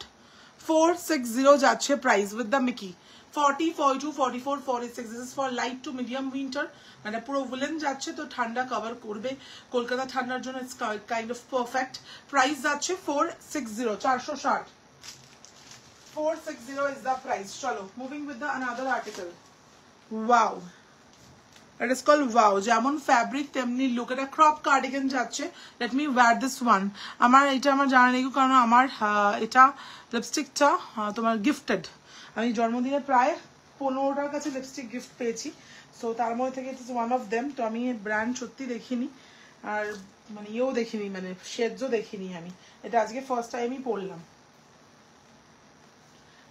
460 যাচ্ছে price with the Mickey. 40, 42, 44, 46, this is for light to medium winter, মানে পুরো woollen যাচ্ছে, তো ঠান্ডা কভার করবে। কলকাতা ঠান্ডার জন্য it's kind of perfect. Price যাচ্ছে 460, 460, 460 is the price. চলো, moving with the another article. Wow, it is called wow. যেমন ফ্যাব্রিক তেমনি লুক। এটা ক্রপ কার্ডিগান যাচ্ছে। Let me wear this one. আমার জানা নেই, কারণ আমার এটা লিপস্টিকটা তোমার গিফটেড। আমি জন্মদিনে প্রায় 15টার কাছে লিপস্টিক গিফট পেয়েছি। সো তার মধ্যে থেকে it is one of them. তো আমি ব্র্যান্ড সত্যি দেখিনি, আর মানে ইয়েও দেখিনি, মানে শেডসও দেখিনি আমি। এটা আজকে ফার্স্ট টাইমই পরলাম।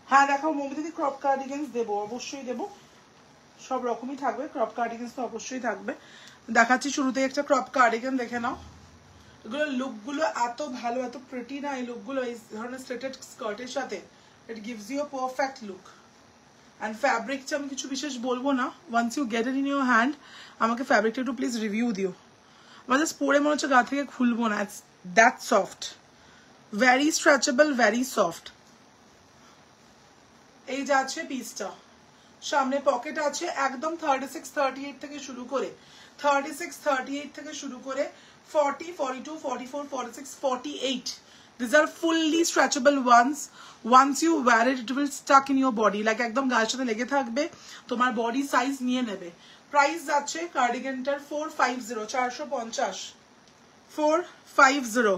হ্যাঁ দেখো মৌমিতাদি, ক্রপ কার্ডিগানস দেবো, অবশ্যই দেবো। সব রকমই থাকবে, ক্রপ কার্ডিগানস তো অবশ্যই থাকবে। দেখাচ্ছি শুরুতে একটা ক্রপ কার্ডিগান, দেখে নাও। এগুলো লুকগুলো এত ভালো, এত প্রিটি না এই লুকগুলো, এই ধরনের স্ট্রেটেড স্কার্টের সাথে। It gives you a perfect look. And ফ্যাব্রিকটা আমি কিছু বিশেষ বলবো না, once you get it in your hand আমাকে ফ্যাব্রিকটা একটু প্লিজ রিভিউ দিও। আমার জাস্ট পরে মনে হচ্ছে গা থেকে খুলবো না, it's that soft, very stretchable, very soft. এই যাচ্ছে পিসটা, সামনে পকেট আছে একদম। 36, 38 থেকে শুরু করে 36, 38 থেকে শুরু করে 40, 42, 44, 46, 48. These are fully stretchable ones. Once you wear it, it will stuck in your body. Like একদম গায়ের সাথে লেগে থাকবে, তোমার বডি সাইজ নিয়ে নেবে। প্রাইস যাচ্ছে কার্ডিগানটার 450, 450, 450,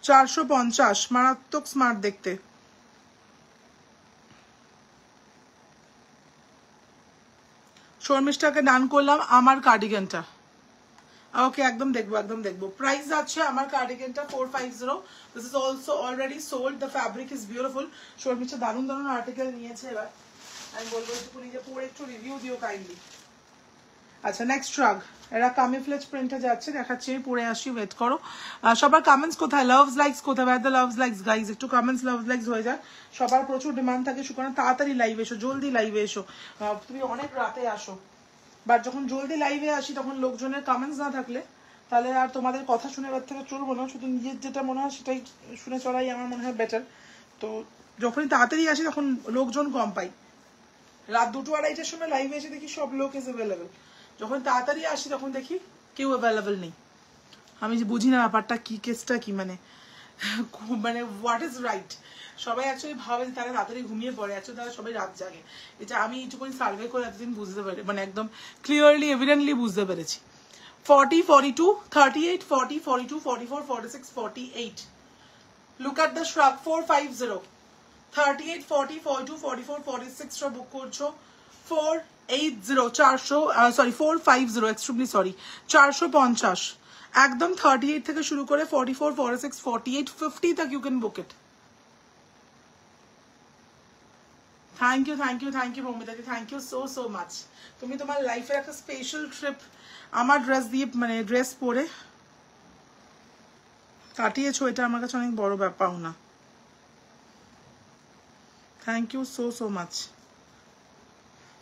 450। মারাত্মক স্মার্ট দেখতে। শর্মিষ্ঠাকে ডান করলাম আমার কার্ডিগানটা। ওকে, একদম দেখবো, একদম দেখবো। প্রাইস আছে আমার কার্ডিগানটা 450। This is also already sold. The fabric is beautiful. Sharmistha দারুণ দারুণ আর্টিকেল নিয়েছে। এবার আমি বলবো একটু নিজে পরে একটু রিভিউ দিও কাইন্ডলি। আচ্ছা, নেক্সট ট্রাগ, এরা কামিফ্লেজ প্রিন্টে যাচ্ছে, দেখাচ্ছি আমি পরে আসি, ওয়েট করো। সবার কমেন্টস কোথায়, লাভস লাইকস কোথায়, where the loves likes guys, একটু কমেন্টস লাভস লাইকস হয়ে যায়। সবার প্রচুর ডিমান্ড থাকে, সুতরাং তাড়াতাড়ি লাইভে এসো, জলদি লাইভে এসো। তুমি অনেক রাতে আসো, বাট যখন জলদি লাইভে আসি তখন লোকজনের কমেন্টস না থাকলে তাহলে আর তোমাদের কথা শুনে এবার থেকে চলবো না। শুধু নিজের যেটা মনে হয় সেটাই শুনে চলাই আমার মনে হয় বেটার। তো যখনই তাড়াতাড়ি আসি তখন লোকজন কম পাই। রাত 2টো 2:30টার সময় লাইভে এসে দেখি সব লোক ইজ অ্যাভেলেবেল। যখন তাড়াতাড়ি আসি তখন দেখি কেউ অ্যাভেলেবেল নেই। আমি যে বুঝি না ব্যাপারটা কি, কেসটা কি, মানে হোয়াট ইজ রাইট। সবাই অ্যাকচুয়ালি ভাবে যে তারা তাড়াতাড়ি ঘুমিয়ে পড়ে, অ্যাকচুয়ালি তারা সবাই রাত জাগে। এটা আমি এইটুকুনি সার্ভে করে এতদিন বুঝতে পারি, মানে একদম ক্লিয়ারলি এভিডেন্টলি বুঝতে পেরেছি। 40, 42, 38, 40, 42, 44, 46, 48. Look at the shrug. 450. 38, 40, 42, 44, 46 টা বুক করছো। 480, 400, sorry 450, extremely sorry, 450 একদম 38 থেকে শুরু করে 44, 46, 48, 50 तक you can book it. Thank you মমিতাদি, thank you so much. তুমি তোমার লাইফের একটা স্পেশাল ট্রিপ আমার ড্রেস দিয়ে মানে ড্রেস পরে কাটিয়েছো, এটা আমার কাছে অনেক বড় ব্যাপার না। Thank you so much.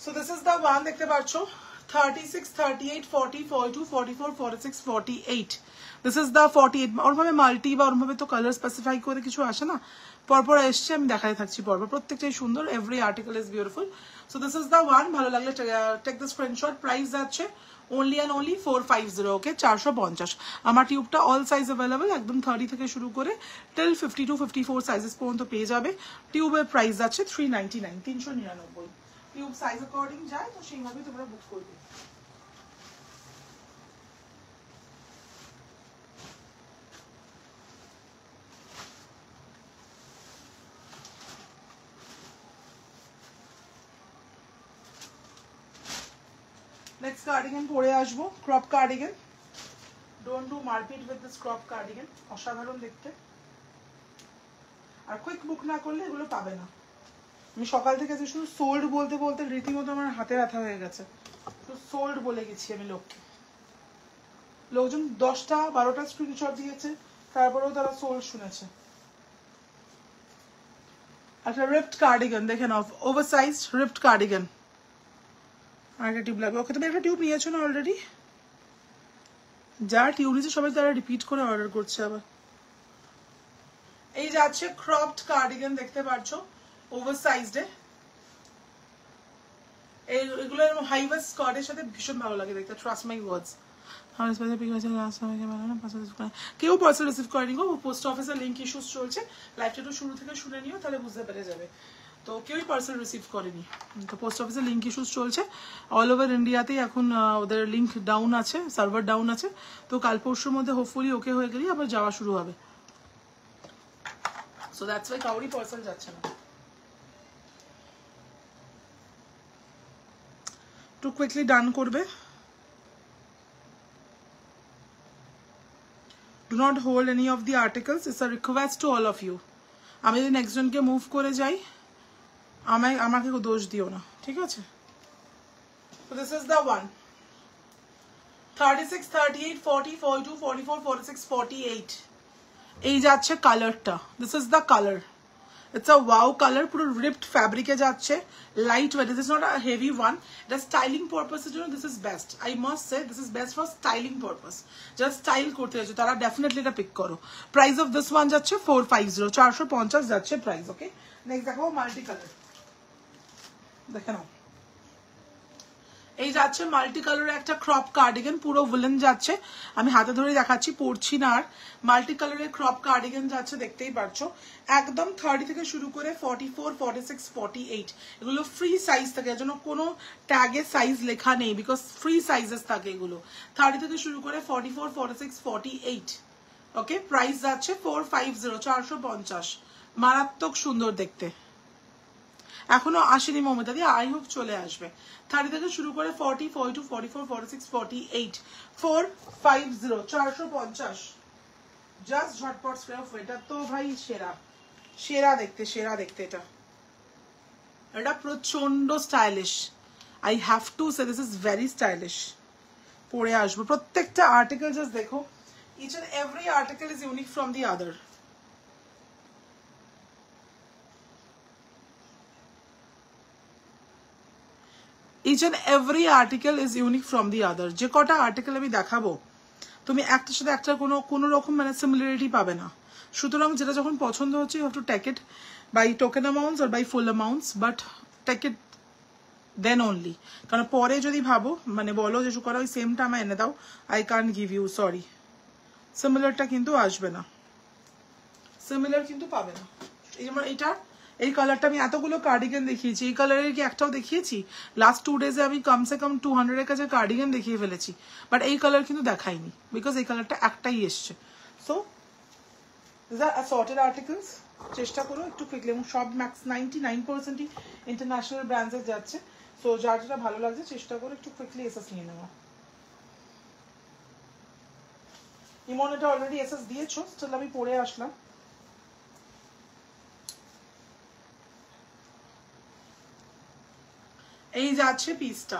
So this is the one দেখতে পাচ্ছ 36, 38, 40, 42, 44, 46, 48. This is the 48. ওরভাবে মাল্টি বা ওরভাবে তো কালার স্পেসিফাই করে কিছু আসে না, পরপর এসছে আমি দেখাতে থাকছি পরপর, প্রত্যেকটাই সুন্দর, every article is beautiful. So this is the one, ভালো লাগলে টেক দ্য স্ক্রিনশট। প্রাইস যাচ্ছে only and only 450, ওকে 450। আমার টিউবটা অল সাইজ অ্যাভেলেবল, একদম 30 থেকে শুরু করে টিল 52, 54 সাইজেস পর্যন্ত পেয়ে যাবে। টিউবের প্রাইস যাচ্ছে 399, 399। টিউব সাইজ অ্যাকর্ডিং যায়, তো সেইভাবেই তোমরা বুক করবে। নেক্সট কার্ডিগান পরে আসবো, ক্রপ কার্ডিগান। ডোন্ট ডু মারপিট উইথ দিস ক্রপ কার্ডিগান, অসাধারণ দেখতে। আর কুইক বুক না করলে এগুলো পাবে না। আমি সকাল থেকে যে শুধু সোল্ড বলতে বলতে রীতিমতো আমার হাতে ব্যথা হয়ে গেছে, তো সোল্ড বলে গেছি আমি লোককে। লোকজন 10টা 12টা স্ক্রিনশট দিয়েছে, তারপরেও তারা সোল্ড শুনেছে। একটা রিপড কার্ডিগান দেখে নাও, ওভারসাইজ রিপড কার্ডিগান। আর একটা টিউব লাগবে। ওকে, তুমি একটা টিউব নিয়েছো না অলরেডি? যারা টিউব নিয়েছে সবাই তারা রিপিট করে অর্ডার করছে আবার। এই যাচ্ছে ক্রপড কার্ডিগান, দেখতে পাচ্ছ ওভারসাইজডে। এগুলো হাইওয়েস্ট স্কার্টের সাথে ভীষণ ভালো লাগে দেখতে, ট্রাস্ট মাই ওয়ার্ডস। কেউ পার্সেল রিসিভ করেনি গো, পোস্ট অফিসের লিঙ্ক ইস্যুস চলছে, লাইভটা একটু শুরু থেকে শুনে নিও, তাহলে বুঝতে পেরে যাবে। তো কেউই পার্সেল রিসিভ করেনি, তো পোস্ট অফিসের লিঙ্ক ইস্যুস চলছে অল ওভার ইন্ডিয়াতেই। এখন ওদের লিঙ্ক ডাউন আছে, সার্ভার ডাউন আছে, তো কাল পরশুর মধ্যে হোপফুলি ওকে হয়ে গেলেই আবার যাওয়া শুরু হবে। সো দ্যাটস ওয়াই কাউরি পার্সেল যাচ্ছে না। একটু কুইকলি ডান করবে। Do not hold any of the articles. It's a request to all of you. আমি যদি নেক্সট জনকে মুভ করে যাই, আমাকে দোষ দিও না, ঠিক আছে? So this is the one. 36, 38, 40, 42, 44, 46, 48. এই যাচ্ছে কালারটা। This is the color. It's a wow color, পুরো ripped fabric এ যাচ্ছে, light weight. This is not a heavy one. The styling purpose এর জন্য this is best. I must say this is best for styling purpose. Just style করতে যাচ্ছে তারা definitely এটা pick করো। Price of this one যাচ্ছে 450, 450 যাচ্ছে price, okay? Next দেখো মাল্টি কালার, দেখে নাও। এই যাচ্ছে মাল্টি কালারের একটা ক্রপ কার্ডিগান, পুরো উলেন যাচ্ছে, আমি হাতে ধরে দেখাচ্ছি, পরছি না আর। মাল্টি কালারের ক্রপ কার্ডিগান যাচ্ছে, দেখতেই পারছো। একদম 30 থেকে শুরু করে 44, 46, 48 এগুলো ফ্রি সাইজ থাকে, এর জন্য কোনো ট্যাগে সাইজ লেখা নেই, বিকজ ফ্রি সাইজেস থাকে এগুলো। 30 থেকে শুরু করে 44, 46, 48, ওকে? প্রাইস যাচ্ছে 450, 450। মারাত্মক সুন্দর দেখতে, এখনো আসেনি মমতাদি, আই হোপ চলে আসবে। 30 থেকে শুরু করে 40, 42, 44, 46, 48, 450, 450। জাস্ট ঝটপট স্ক্র্যাপ। এটা তো ভাই সেরা, সেরা দেখতে, সেরা দেখতে। এটা প্রচন্ড stylish, I have to say this is very stylish. পরে আসবো প্রত্যেকটা আর্টিকেল, জাস্ট দেখো, each and every article is unique from the other. Each and every article is unique from the other. যে কটা আর্টিকেল আমি দেখাবো, তুমি একটার সাথে একটা কোনো রকম মানে সিমিলারিটি পাবে না। সুতরাং যেটা যখন পছন্দ হচ্ছে, you have to take it by token amounts or by full amounts, but take it then only. কারণ পরে যদি ভাবো, মানে বলো যে করা ওই সেমটা আমায় এনে দাও, I can't give you, sorry, সিমিলারটা কিন্তু আসবে না, সিমিলার কিন্তু পাবে না। যেমন এই কালারটা আমি এতগুলো কার্ডিগান দেখিয়েছি, এই কালারের কি একটাও দেখিয়েছি? লাস্ট 2 ডেজে আমি কমসে কম 200 এর কাছে কার্ডিগান দেখিয়ে ফেলেছি, বাট এই কালার কিন্তু দেখাইনি বিকজ এই কালারটা একটাই এসছে। So this are assorted articles, চেষ্টা করো একটু কুইকলি, এবং সব ম্যাক্স 99%ই ইন্টারন্যাশনাল ব্র্যান্ডসে যাচ্ছে। সো যার যেটা ভালো লাগছে চেষ্টা করো একটু কুইকলি এসএস নিয়ে নেওয়া। ইমন এটা অলরেডি এসএস দিয়েছো, স্টিল আমি পরে আসলাম। এই যাচ্ছে পিসটা,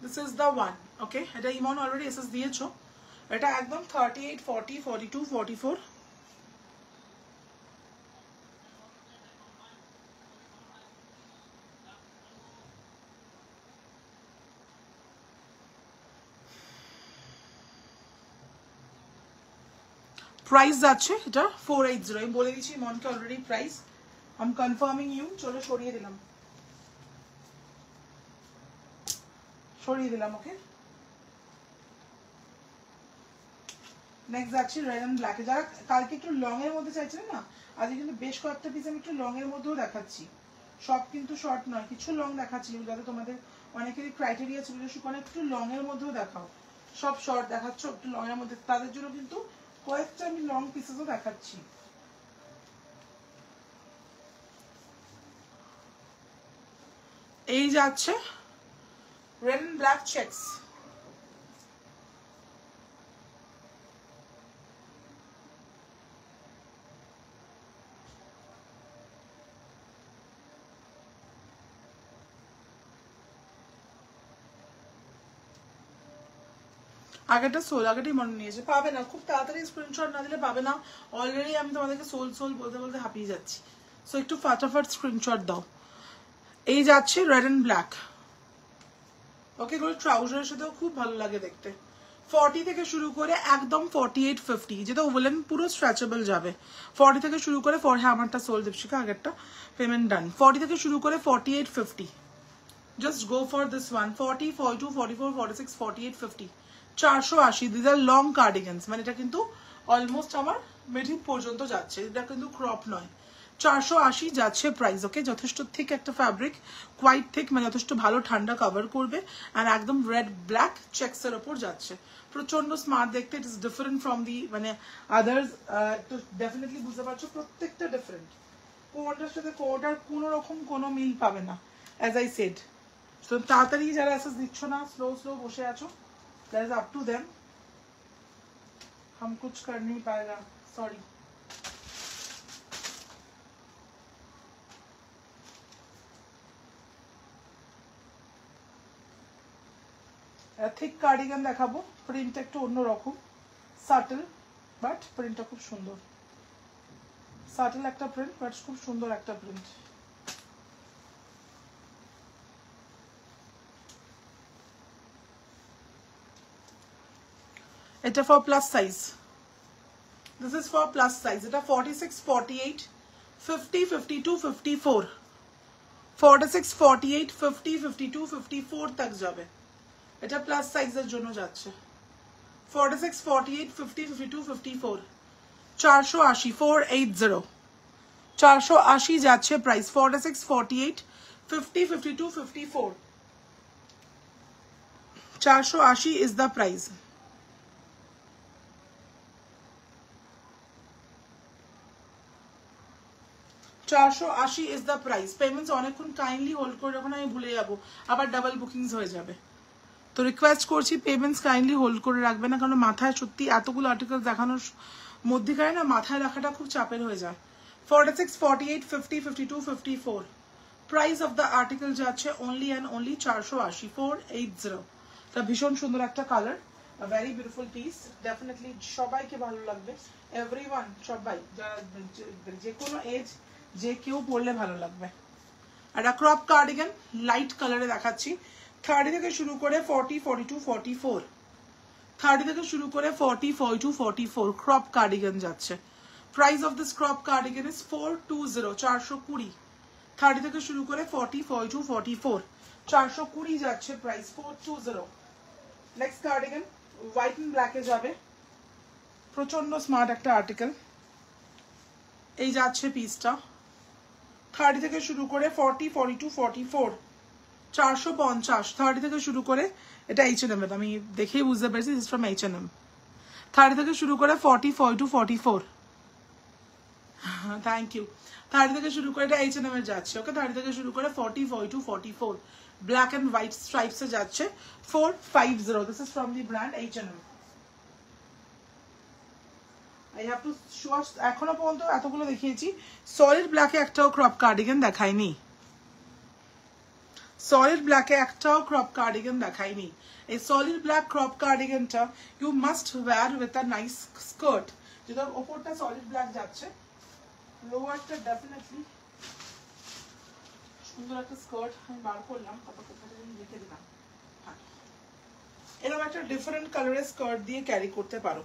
দিস ইজ দ্য ওয়ান। ওকে, এটা ইমন অলরেডি এসএস দিয়েছো, এটা একদম 38, 40, 42, 44। প্রাইস যাচ্ছে এটা 480। আমি বলে দিচ্ছি ইমনকে already price, I am confirming you. চলো সরিয়ে দিলাম, সরিয়ে দিলাম। ওকে, নেক্সট যাচ্ছি রেড এন্ড ব্ল্যাকে। যারা কালকে একটু লং এর মধ্যে চাইছিলেন না, আজকে কিন্তু বেশ কয়েকটা পিস আমি একটু লং এর মধ্যেও দেখাচ্ছি, সব কিন্তু শর্ট নয়, কিছু লং দেখাচ্ছি যাতে তোমাদের অনেকেরই ক্রাইটেরিয়া ছিল যে সুপার একটু লং এর মধ্যেও দেখাও, সব শর্ট দেখাচ্ছ একটু লং এর মধ্যে, তাদের জন্য কিন্তু কয়েকটা আমি লং পিসেসও দেখাচ্ছি। এই যাচ্ছে রেড এন্ড ব্ল্যাক চেকস। আগেটা সোল, আগেটাই মনে নিয়েছে, পাবে না খুব তাড়াতাড়ি, স্ক্রিনশট না দিলে পাবে না। অলরেডি আমি তোমাদেরকে সোল সোল বলতে বলতে হাঁপিয়ে যাচ্ছি, সো একটু ফাটাফাট স্ক্রিনশট দাও। এই যাচ্ছে রেড এন্ড ব্ল্যাক। ওকে, করে ট্রাউজারের সাথেও খুব ভালো লাগে দেখতে। 40 থেকে শুরু করে একদম 48, 50, যেটা বললেন পুরো স্ট্রেচেবল যাবে। 40 থেকে শুরু করে, হ্যাঁ আমারটা সোল দীপশিকা, আগেরটা পেমেন্ট ডান। 40 থেকে শুরু করে 48, 50, just go for this one. 40, 42, 44, 46, 48, 50, 480। This are long cardigans, মানে এটা কিন্তু অলমোস্ট আমার মিডিল পর্যন্ত যাচ্ছে, এটা কিন্তু ক্রপ নয়। 480 যাচ্ছে প্রাইস। ওকে, যথেষ্ট থিক একটা ফ্যাব্রিক, কোয়াইট থিক, মানে যথেষ্ট ভালো ঠান্ডা কভার করবে, আর একদম রেড ব্ল্যাক চেকস এর ওপর যাচ্ছে, প্রচন্ড স্মার্ট দেখতে। It is different from the মানে আদার্স, তো ডেফিনেটলি বুঝতে পারছো প্রত্যেকটা ডিফারেন্ট, কোনটার সাথে কোনটার কোনো রকম কোনো মিল পাবে না, অ্যাজ আই সেড। তো তাড়াতাড়ি যারা অ্যাসেস দিচ্ছ না, স্লো স্লো বসে আছো, that is up to them, हम कुछ कर नहीं पाएगा, सॉरी। থিক কার্ডিগান দেখাবো, প্রিন্টটা একটু অন্যরকম, সাটল, বাট প্রিন্টটা খুব সুন্দর। সাটল একটা প্রিন্ট, বাট খুব সুন্দর একটা প্রিন্ট। এটা for plus size, this is for plus size. এটা 46, 48, 50, 52, 54, 46, 48, 50, 52, 54 तक যাবে, এটা প্লাস সাইজের জন্য যাচ্ছে। 46, 48, 50, 52, 54, 480, 480, 480 যাচ্ছে price. 46, 48, 50, 52, 54, 480 is the price. $480 is the price. Payments অনেকক্ষণ কাইন্ডলি হোল্ড করে রাখুন, আমি ভুলে যাবো, আবার ডাবল বুকিংস হয়ে যাবে। তো রিকোয়েস্ট করছি পেমেন্টস কাইন্ডলি হোল্ড করে রাখবে না, কারণ মাথায় সত্যি এতগুলো আর্টিকেল দেখানোর মধ্যেখানে না মাথায় রাখাটা খুব চাপের হয়ে যায়। 46, 48, 50, 52, 54, প্রাইস অফ দ্য আর্টিকেল যাচ্ছে অনলি অ্যান্ড অনলি 480, 480। তা ভীষণ সুন্দর একটা colour, very beautiful piece, definitely সবাইকে ভালো লাগবে, এভরিওয়ান, সবাই যারা যে কোনো এজ, যে কেউ পরলে ভালো লাগবে। একটা ক্রপ কার্ডিগান লাইট কালারে দেখাচ্ছি, 30 থেকে শুরু করে 40, 42, 44, 30 থেকে শুরু করে 40, 42, 44 ক্রপ কার্ডিগান যাচ্ছে। Price of this crop cardigan is 420, 420। 30 থেকে শুরু করে 40, 42, 44, 420 যাচ্ছে price, 420। Next cardigan white and ব্ল্যাকে যাবে, প্রচন্ড স্মার্ট একটা আর্টিকেল। এই যাচ্ছে পিসটা 30 থেকে শুরু করে 40, 42, 44, 450, 30 থেকে শুরু করে, এটা H&M এর, আমি দেখেই বুঝতে পেরেছি দিস ফ্রম H&M। 30 থেকে শুরু করে 40, 42, 44, থ্যাংক ইউ। 30 থেকে শুরু করে এটা H&M এর যাচ্ছে, ওকে। 30 থেকে শুরু করে 40, 42, 44, ব্ল্যাক এন্ড হোয়াইট স্ট্রাইপস এ যাচ্ছে 450, this is from the brand H&M। I have to show us, এখনো পর্যন্ত এতগুলো দেখিয়েছি, সলিড ব্ল্যাকে একটাও ক্রপ কার্ডিগান দেখাইনি, সলিড ব্ল্যাকে একটাও ক্রপ কার্ডিগান দেখাইনি। এই সলিড ব্ল্যাক ক্রপ কার্ডিগানটা you must wear with a nice skirt, যেটা ওপরটা সলিড ব্ল্যাক যাচ্ছে, লোয়ারটা ডেফিনেটলি সুন্দর একটা স্কার্ট আমি বার করলাম, তারপর কোথায় রেখে দিলাম। এরকম একটা ডিফারেন্ট কালারের স্কার্ট দিয়ে ক্যারি করতে পারো,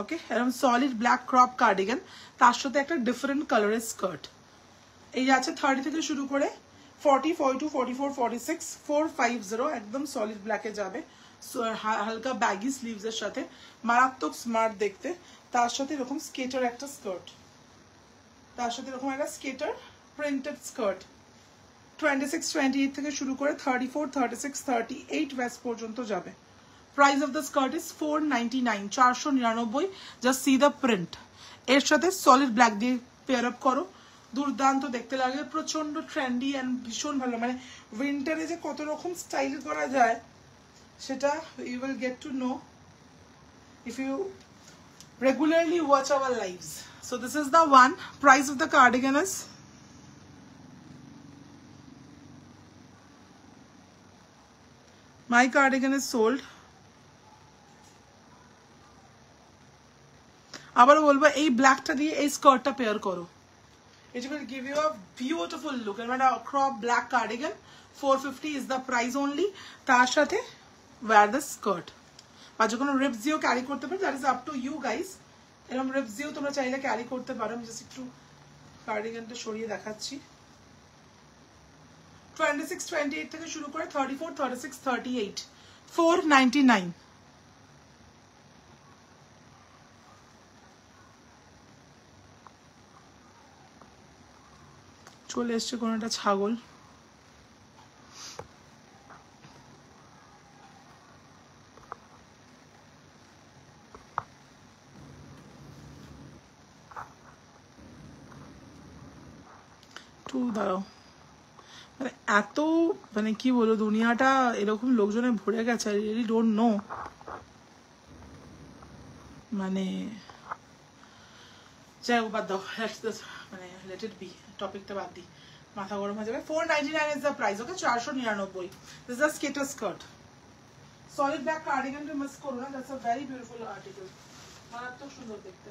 ওকে। এরকম সলিড ব্ল্যাক ক্রপ কার্ডিগান, তার সাথে একটা ডিফারেন্ট কালারের স্কার্ট। এই যাচ্ছে 30 থেকে শুরু করে 40, 42, 44, 46, 450, একদম সলিড ব্ল্যাকে যাবে, হালকা ব্যাগি স্লিভস এর সাথে, মারাত্মক স্মার্ট দেখতে। তার সাথে এরকম স্কেটার একটা স্কার্ট, তার সাথে এরকম একটা স্কেটার প্রিন্টেড স্কার্ট। 26, 28 থেকে শুরু করে 34, 36, 38 ভেস্ট পর্যন্ত যাবে। Price of the skirt is 499, 499, just see the print। এর সাথে সলিড ব্ল্যাক দিয়ে পেয়ার আপ করো, দুর্দান্ত দেখতে লাগে, প্রচন্ড ট্রেন্ডি এন্ড ভীষণ ভালো। মানে উইন্টারে যে কত রকম স্টাইল করা যায় সেটা you will get to know if you regularly watch our lives। So this is the one. Price of the cardigan is my cardigan is sold। আবার বলবো এই ব্ল্যাকটা দিয়ে এই স্কার্টটা পেয়ার করো, it will give you a beautiful look। মানে crop black cardigan 450 is the price only। তার সাথে wear the skirt, বা যখন রিপস দিয়েও ক্যারি করতে পারো, that is up to you guys। এরকম রিপস দিয়েও তোমরা চাইলে ক্যারি করতে পারো। আমি জাস্ট একটু কার্ডিগানটা সরিয়ে দেখাচ্ছি। 26, 28 থেকে শুরু করে 34, 36, 38, 499। চলে এসছে কোন একটা ছাগল। দাঁড়াও, মানে এত মানে কি বলবো, দুনিয়াটা এরকম লোকজনে ভরে গেছে, আই রিয়েলি ডোন্ট নো। মানে যাই হোক, বাদ দাও, মানে লেট ইট বি, টপিকটা বাদ দিই, মাথা গরম হয়ে যাবে। 499 is the price, okay. 499। This is a skater skirt, solid black cardigan টা মিস করো না, that's a very beautiful article, মারাত্মক সুন্দর দেখতে।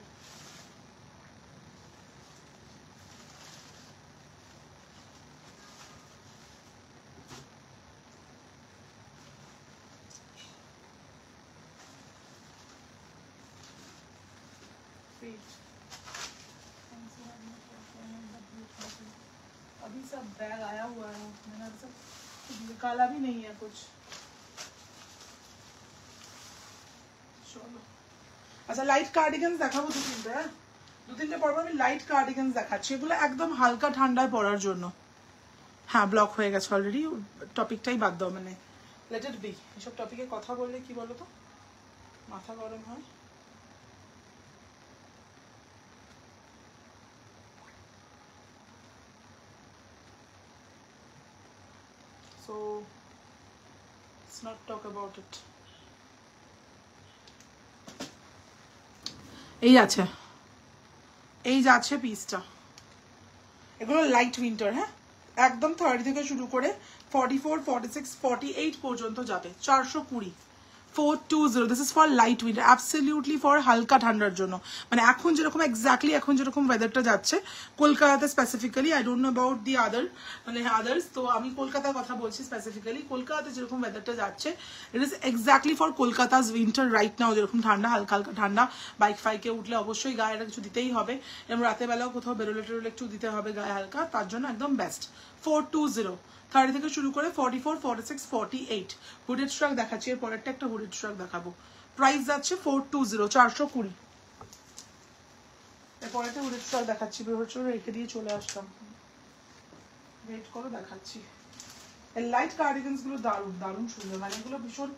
अभी सब बैग आया हुआ है, मैंने अभी सब निकाला भी नहीं है कुछ। चलो, अच्छा লাইট কার্ডিগানস দেখাবো দু তিনটে, হ্যাঁ দু তিনটে পরপর আমি লাইট কার্ডিগানস দেখাচ্ছি, এগুলো একদম হালকা ঠান্ডায় পরার জন্য। হ্যাঁ ব্লক হয়ে গেছে অলরেডি, টপিকটাই বাদ দাও, মানে লেট ইট বি। এসব টপিকে কথা বললে কি বলো তো মাথা গরম হয়। So let's not talk about it। এই আছে, এই যাচ্ছে পিসটা, এগুলো লাইট উইন্টার, হ্যাঁ একদম 30 থেকে শুরু করে 44, 46, 48 পর্যন্ত যাবে। 420, 420। This is for light winter, absolutely for হালকা ঠান্ডার জন্য। মানে এখন যেরকম এক্স্যাক্টলি এখন যেরকম ওয়েদারটা যাচ্ছে কলকাতাতে specifically, I don't know about the other মানে আদার্স, তো আমি কলকাতার কথা বলছি স্পেসিফিক্যালি। কলকাতাতে যেরকম ওয়েদারটা যাচ্ছে it is exactly for Kolkata's winter right now. যেরকম ঠান্ডা, হালকা হালকা ঠান্ডা, বাইক ফাইকে উঠলে অবশ্যই গায়ে একটা কিছু দিতেই হবে, এবং রাতের বেলাও কোথাও বেরোলে টেরোলে একটু দিতে হবে গায়ে হালকা, তার জন্য একদম বেস্ট। 420, 30 থেকে শুরু করে 44, 46, 48। হুডেড স্ট্রাক দেখাচ্ছি, এর পরেরটা একটা হুডেড স্ট্রাক দেখাবো। প্রাইস যাচ্ছে 420, 420। এরপরে একটা হুডেড শ্রাগ দেখাচ্ছি, প্রচুর রেখে দিয়ে চলে আসলাম, ওয়েট করো দেখাচ্ছি। এই লাইট কার্ডিগানস গুলো দারুণ দারুণ সুন্দর, মানে এগুলো ভীষণ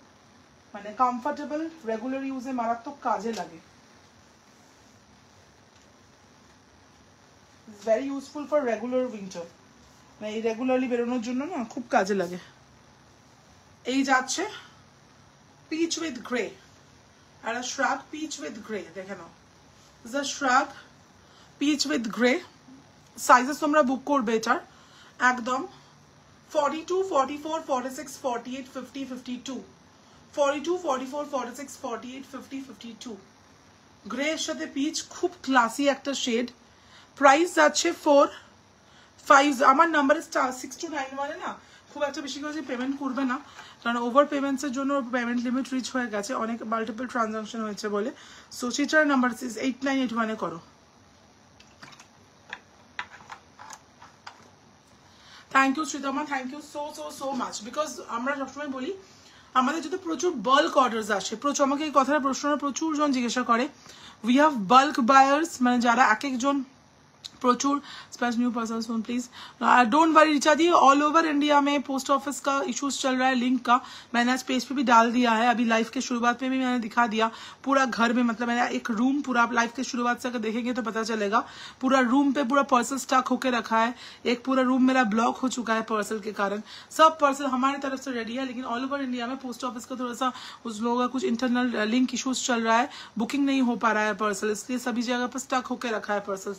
মানে কমফোর্টেবল, রেগুলার ইউজে মারাত্মক কাজে লাগে, very useful for regular winter, মানে এই রেগুলারলি বেরোনোর জন্য না খুব কাজে লাগে। এই যাচ্ছে পিচ উইথ গ্রে, আর শ্রাগ পিচ উইথ গ্রে, দেখে নাও the shrug peach with grey. Sizes তোমরা বুক করবে এটার একদম 42, 44, 46, 48, 50, 52, 42, 44, 46, 48, 50, 52। গ্রে এর সাথে পিচ, খুব ক্লাসি একটা শেড। প্রাইস যাচ্ছে 4-5, আমার নাম্বার 6291 না খুব একটা বেশি করে পেমেন্ট করবে না, কারণ ওভার পেমেন্টসের জন্য পেমেন্ট লিমিট রিচ হয়ে গেছে, অনেক মাল্টিপল ট্রানজাকশন হয়েছে বলে। সো চিটার নাম্বার 8981 করো। Thank you Sreetama, thank you so much. Because আমরা সবসময় বলি আমাদের যদি প্রচুর বাল্ক অর্ডার্স আসে, প্রচুর, আমাকে এই কথাটা প্রশ্নটা প্রচুর জন জিজ্ঞাসা করে, উই হ্যাভ বাল্ক বায়ার্স, মানে যারা এক একজন प्रचुर special new person phone please don't worry Richa the, all over India में पोस्ट ऑफिस का इश्यूज चल रहा है, लिंक का मैंने आज पेज पे भी डाल दिया है, अभी लाइफ के शुरुआत में भी मैंने दिखा दिया पूरा घर में, मतलब मैंने एक रूम पूरा लाइफ के शुरुआत से अगर देखेंगे तो पता चलेगा पूरा रूम पे पूरा पार्सल स्टक होके रखा है, एक पूरा रूम मेरा ब्लॉक हो चुका है पार्सल के कारण। सब पार्सल हमारी तरफ से रेडी है, लेकिन ऑल ओवर इंडिया में पोस्ट ऑफिस का थोड़ा सा उस लोगों का कुछ इंटरनल लिंक इश्यूज चल रहा है, बुकिंग नहीं हो पा रहा है पार्सल, इसलिए सभी जगह पर स्टक होके रखा है पार्सल।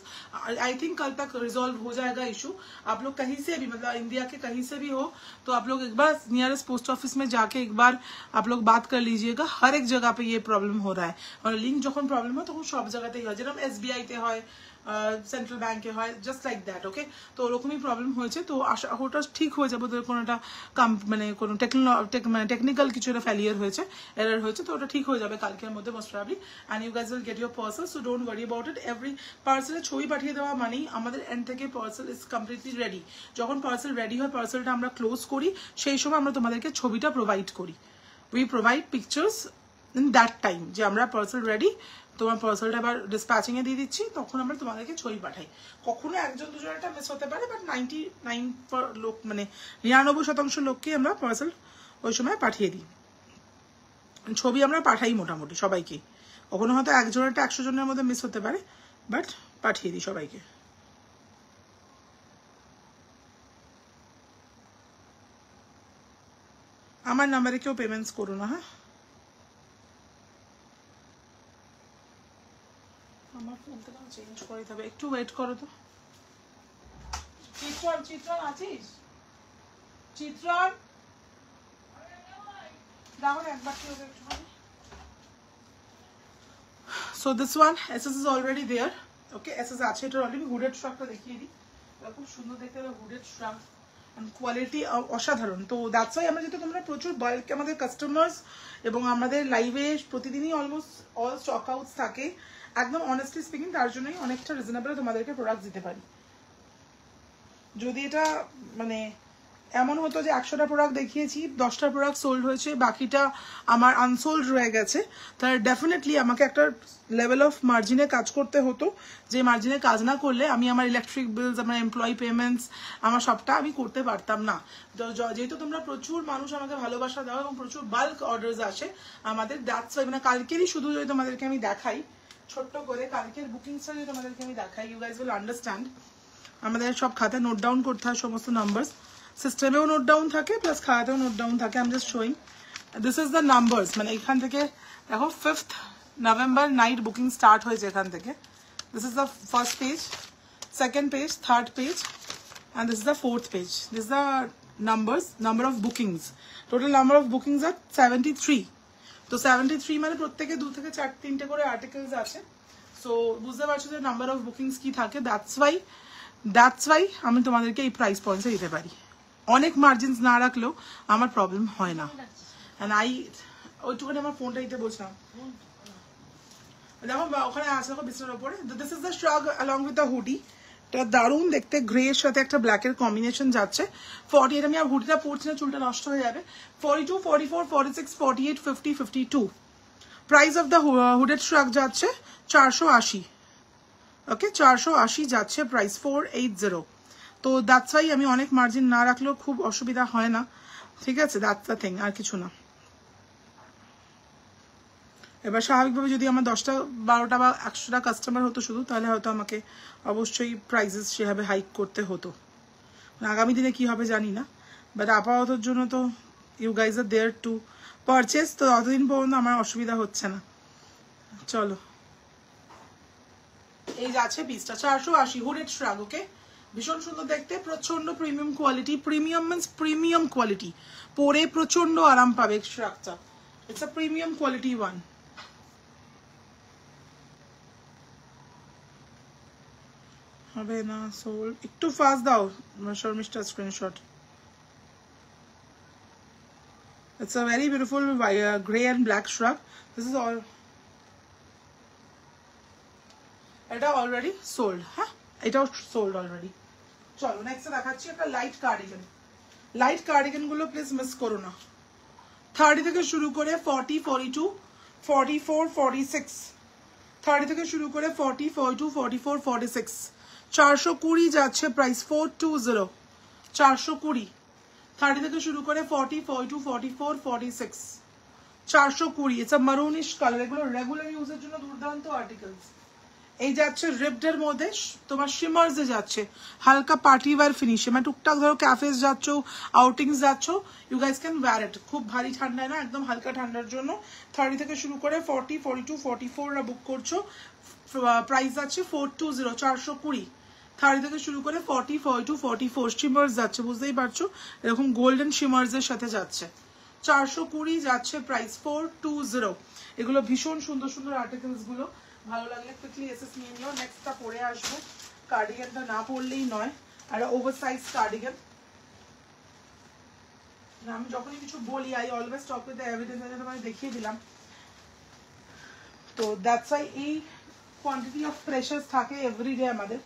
आई थिंक कल तक रिजॉल्व हो जाएगा इशू। आप लोग कहीं से भी, मतलब इंडिया के कहीं से भी हो तो आप लोग एक बार नियरेस्ट पोस्ट ऑफिस में जाके एक बार आप लोग बात कर लीजिएगा, हर एक जगह पे ये प्रॉब्लम हो रहा है, और लिंक যখন প্রবলেম হয় তখন সব জায়গাতেই হয়, যেরকম SBI তে হয়, সেন্ট্রাল ব্যাংকে হয়, জাস্ট লাইক দ্যাট। ওকে, তো ওরকমই প্রবলেম হয়েছে, তো আশা ওটা ঠিক হয়ে যাবে, তো কোনো একটা মানে কোনো টেকনিক্যাল কিছু একটা ফেলিয়ার হয়েছে, এরর হয়েছে, তো ওটা ঠিক হয়ে যাবে কালকের মধ্যে most probably, and you guys will get your parcel, so don't worry about it. Every পার্সেলের ছবি পাঠিয়ে দেওয়া মানেই আমাদের এন্ড থেকে পার্সেল ইজ কমপ্লিটলি রেডি। যখন পার্সেল রেডি হয়, পার্সেলটা আমরা ক্লোজ করি, সেই সময় আমরা তোমাদেরকে ছবিটা প্রোভাইড করি, we provide pictures in that time, যে আমরা পার্সেল রেডি, তোমার পার্সেলটা আবার ডিসপ্যাচিং এ দিয়ে দিচ্ছি, তখন আমরা তোমাদেরকে ছবি পাঠাই। কখনো একজন দুজনটা মিস হতে পারে, বাট 99 লোক, মানে 99% লোককে আমরা পার্সেল ওই সময় পাঠিয়ে দিই, ছবি আমরা পাঠাই মোটামুটি সবাইকে। কখনো হয়তো একজনেরটা 100 জনের মধ্যে মিস হতে পারে, বাট পাঠিয়ে দিই সবাইকে। আমার নাম্বারে কেউ পেমেন্টস করো না, হ্যাঁ, আমার ফোনটা চেঞ্জ করে দিতে হবে, একটু ওয়েট করো তো। চিত্রণ, চিত্রণ আছিস? চিত্রণ দেখো একবার কি হবে একটুখানি। So this one SS is already there. Okay, SS আছে, এটা অলরেডি হুডেড শ্রাগটা দেখিয়ে দিই, খুব সুন্দর দেখতে হবে হুডেড শ্রাগ, কোয়ালিটি অসাধারণ। তো দ্যাটস ওয়াই আমরা, যেহেতু তোমরা প্রচুর বাল্ক আমাদের কাস্টমার্স, এবং আমাদের লাইভে প্রতিদিনই অলমোস্ট অল স্টক আউটস থাকে, একদম অনেস্টলি স্পিকিং, তার জন্যই অনেকটা রিজনেবল তোমাদেরকে প্রোডাক্ট দিতে পারি। যদি এটা মানে এমন হতো যে 100টা প্রোডাক্ট দেখিয়েছি, 10টা প্রোডাক্ট সোল্ড হয়েছে, বাকিটা আমার আনসোল্ড রয়ে গেছে, তাহলে ডেফিনেটলি আমাকে একটা লেভেল অফ মার্জিনে কাজ করতে হতো, যে মার্জিনে কাজ না করলে আমি আমার ইলেকট্রিক বিলস, আমার এমপ্লয়ি পেমেন্টস, আমার সবটা আমি করতে পারতাম না। তো যেহেতু তোমরা প্রচুর মানুষ আমাকে ভালোবাসা দাও এবং প্রচুর বাল্ক অর্ডার্স আসে আমাদের, দ্যাটস ওয়াই, মানে কালকেরই শুধু যদি তোমাদেরকে আমি দেখাই ছোট্ট করে, কালকের বুকিংসটা যদি তোমাদেরকে আমি দেখাই, ইউ গাইজ উইল আন্ডারস্ট্যান্ড। আমাদের সব খাতায় নোট ডাউন করতে হয় সমস্ত নাম্বারস, সিস্টেমেও নোট ডাউন থাকে, প্লাস খাতাতেও নোট ডাউন থাকে। I am just showing, this is the numbers, মানে এখান থেকে দেখো 5th November night booking start হয়েছে এখান থেকে। This is the first page, second page, third page, and this is the fourth page. This is the numbers, number of bookings, total number of bookings are 73। তো 73 মানে প্রত্যেকে 2 থেকে 4-3টে করে articles আছে। So বুঝতে পারছো যে নাম্বার অফ বুকিংস কি থাকে। দ্যাটস ওয়াই আমি তোমাদেরকে এই প্রাইস পয়েন্টসে দিতে পারি। অনেক মার্জিনস না রাখলেও আমার প্রবলেম হয় না। অ্যান্ড ওইটুখানি আমার ফোনটা দিতে বলছিলাম, দেখো ওখানে আছে, দেখো বিছানার উপরে। This is the শ্রাগ along with the hoodie, এটা দারুণ দেখতে, গ্রে এর সাথে একটা ব্ল্যাকের কম্বিনেশন যাচ্ছে। 48, আমি আর হুডিটা পরছি না, চুলটা নষ্ট হয়ে যাবে। 42, 44, 46, 48, 50, 52। প্রাইস অফ দ্য হুডেড শ্রাগ যাচ্ছে 480। ওকে 480 যাচ্ছে প্রাইস 480। তো দ্যাটস ওয়াই আমি অনেক মার্জিন না রাখলেও খুব অসুবিধা হয় না, ঠিক আছে, দ্যাটস দ্য থিং, আর কিছু না। এবার স্বাভাবিকভাবে যদি আমার 10টা 12টা বা 100টা কাস্টমার হতো শুধু, তাহলে হয়তো আমাকে অবশ্যই প্রাইসেস সেভাবে হাইক করতে হতো। আগামী দিনে কি হবে জানি না, বাট আপাততর জন্য তো you guys are there to purchase, তো ততদিন পর্যন্ত আমার অসুবিধা হচ্ছে না। চলো, এই যাচ্ছে পিসটা 480 হুডেড শ্রাগ। ওকে, ভীষণ সুন্দর দেখতে, প্রচন্ড premium quality. Premium means premium quality, পরে প্রচন্ড আরাম পাবে শ্রাগটা। It's a premium quality one. হবে না সোল, একটু ফাস্ট দাও Sharmistha screenshot. It's a very beautiful grey and black shrug. This is all. এটা অলরেডি সোল্ড, হ্যাঁ এটাও সোল্ড অলরেডি। চলো নেক্সট দেখাচ্ছি একটা লাইট কার্ডিগান। লাইট কার্ডিগান গুলো প্লিজ মিস করো না। 30 থেকে শুরু করে 40, 42, 44, 46, 30 থেকে শুরু করে 40, 42, 44, 46, 420 যাচ্ছে প্রাইস 420, 420। 30 থেকে শুরু করে 40, 42, 44, 46, 420। ইটস আ মারুনিশ কালার, এগুলো রেগুলার ইউজের জন্য দুর্দান্ত আর্টিকেলস। এই যাচ্ছে রিপডের মধ্যে তোমার শিমার্সে যাচ্ছে, হালকা পার্টি ওয়্যার ফিনিশে, মানে টুকটাক ধরো ক্যাফেস যাচ্ছ, আউটিংস যাচ্ছ, ইউ গাইস ক্যান ওয়্যার ইট। খুব ভারী ঠান্ডায় না, একদম হালকা ঠান্ডার জন্য। 30 থেকে শুরু করে 40, 42, 44 বুক করছো, প্রাইস যাচ্ছে 420, 420। 30 থেকে শুরু করে 40, 42, 44 শিমার্স যাচ্ছে, বুঝতেই পারছো এরকম গোল্ডেন শিমার্সের সাথে যাচ্ছে। 420 যাচ্ছে প্রাইস 420। এগুলো ভীষণ সুন্দর সুন্দর আর্টিকেলস গুলো, ভালো লাগলে কুইকলি এসএস নিয়ে নিও। নেক্সটটা পরে আসবো, কার্ডিগানটা না পরলেই নয়, আর ওভার সাইজ কার্ডিগান। আমি যখনই কিছু বলি I always talk with the evidence, আমি তোমাকে দেখিয়ে দিলাম। তো দ্যাটস ওয়াই এই কোয়ান্টিটি অফ প্রেশার্স থাকে এভরিডে আমাদের।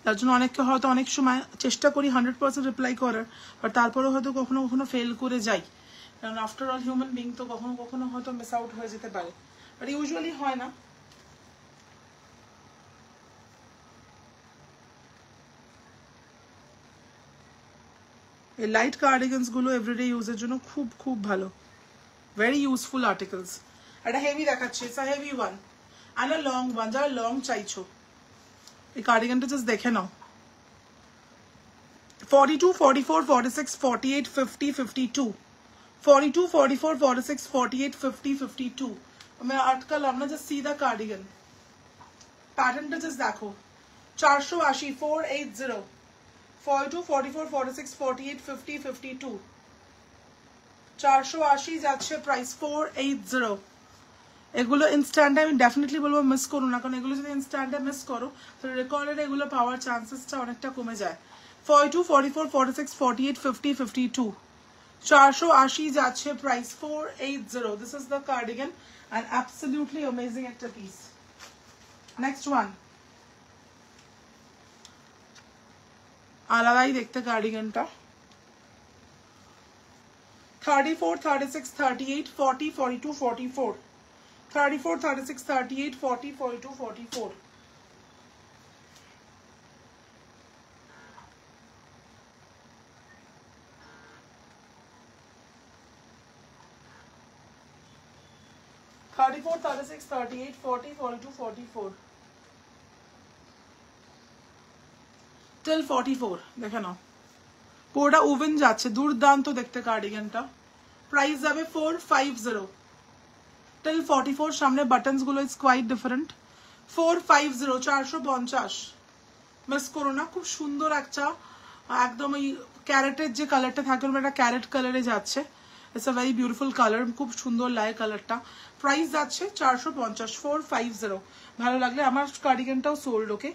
তার জন্য অনেককে হয়তো অনেক সময় চেষ্টা করি 100% রিপ্লাই করার, বাট তারপরেও হয়তো কখনো কখনো ফেল করে যাই, কারণ আফটার অল হিউম্যান বিং, তো কখনো কখনো হয়তো মিস আউট হয়ে যেতে পারে, বাট ইউজুয়ালি হয় না। এই লাইট কার্ডিগানস গুলো এভরিডে ইউজের জন্য খুব খুব ভালো, ভেরি ইউজফুল আর্টিকেলস। একটা হেভি দেখাচ্ছি, it's a heavy one and a long one, যারা লং চাইছো এই কার্ডিগানটা জাস্ট দেখে নাও। 42, 44, 46, 48, 50, 52, 42, 44, 46, 48, 50, 52। मैं अटकल ना, just see the cardigan pattern টা just দেখো। 480, 480, 42, 44, 46, 48, 50, 52, 480 যাচ্ছে প্রাইস 480। এগুলো ইনস্ট্যান্টে আমি ডেফিনেটলি বলবো মিস করো না, কারণ এগুলো যদি ইনস্ট্যান্টে মিস করো তো রেকর্ডেড এগুলো পাওয়ার চান্সেসটা অনেকটা কমে যায়। 42, 44, 46, 48, 50, 52, 480 যাচ্ছে price 480। This is the cardigan and absolutely amazing একটা পিস। নেক্সট ওয়ান, আলাদাই দেখতে কার্ডিগানটা। 34, 36, 38, 40, 42, 44, 34, 36, 38, 40, 42, 44, 34, 36, 38, 40, 42, 44 till 44 দেখে নাও, পুরোটা ওভেন যাচ্ছে, দুর্দান্ত দেখতে কার্ডিগানটা। প্রাইস যাবে 450 till 44। সামনে বাটনস গুলো ইজ কোয়াইট ডিফারেন্ট। 450, 450 মিস করো না। খুব সুন্দর একটা, একদম ওই ক্যারেটের যে কালারটা থাকে একটা ক্যারেট কালারে যাচ্ছে। It's a very beautiful colour, খুব সুন্দর লাগে কালারটা। প্রাইস যাচ্ছে 450, 450। ভালো লাগলে আমার কার্ডিগানটাও sold. Okay,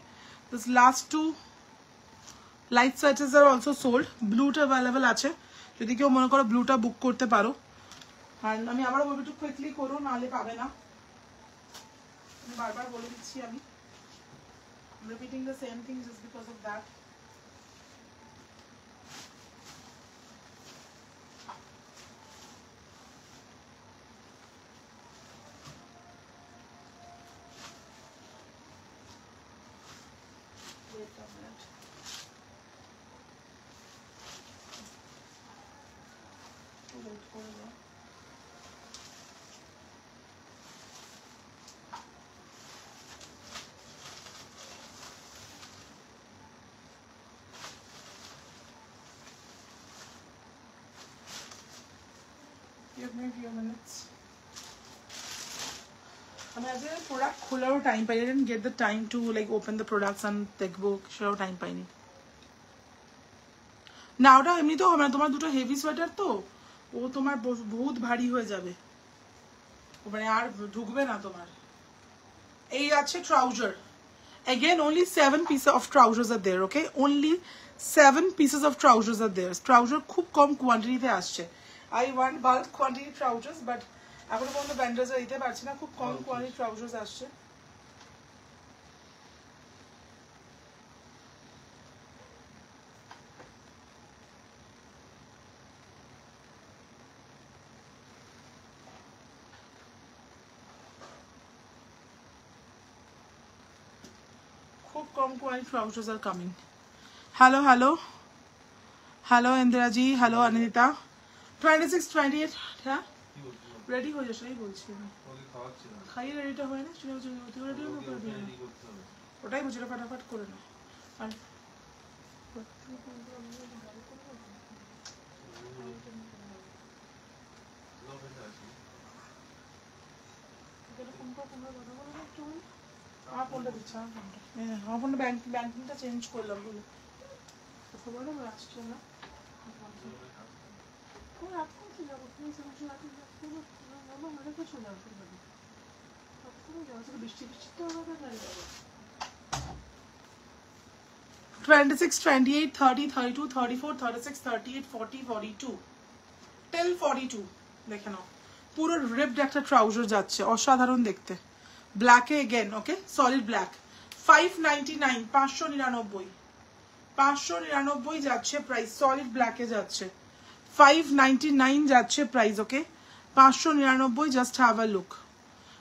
this last two light sizes are also sold. ব্লুটা অ্যাভেলেবেল আছে, যদি কেউ মনে করো ব্লুটা বুক করতে পারো। আর আমি আবার বলবো একটু কুইকলি করো, নাহলে পাবে না। বারবার বলে দিচ্ছি আমি, repeating the same thing just because of that. Give me a few minutes. আমি আজকে প্রোডাক্ট খোলারও টাইম পাইনি, I didn't get the time to like open the products and দেখবো, সেটাও টাইম পাইনি। না ওটা এমনি তো হবে না, তোমার দুটো হেভি সোয়েটার তো, ও তোমার বহুত ভারী হয়ে যাবে, মানে আর ঢুকবে না তোমার। এই আছে trouser, again only 7 pieces of trousers are there, okay, only 7 pieces of trousers are there। Trouser খুব কম কোয়ান্টিটিতে আসছে, I want bulk quantity trousers, but এখনো পর্যন্ত ব্যান্ডেজে দিতে পারছি না, খুব কম কোয়ালিটি ট্রাউজার্স আসছে। খুব কম quality trousers are coming. Hello hello hello Indira ji, hello Anita. 26 28 হ্যাঁ রেডি হয়ে যাচ্ছে, এই বলছি আমি খাইয়ে রেডিটা হয় না, ওটাই বুঝলো, ফটাফট করে না। আর আমার ফোনটা দিচ্ছে, আমার ফোনটা ব্যাংকিংটা চেঞ্জ করলাম বলে আসছে না। বৃষ্টি বৃষ্টি তো 26 28 30 32 34 36 38 40 42 till 42 দেখে নাও, পুরো রিপড একটা ট্রাউজার যাচ্ছে, অসাধারণ দেখতে, ব্ল্যাকে এগেন, ওকে সলিড ব্ল্যাক। 599 599 599 যাচ্ছে প্রাইস, সলিড ব্ল্যাকে যাচ্ছে 599 যাচ্ছে price, okay 599, just have a look.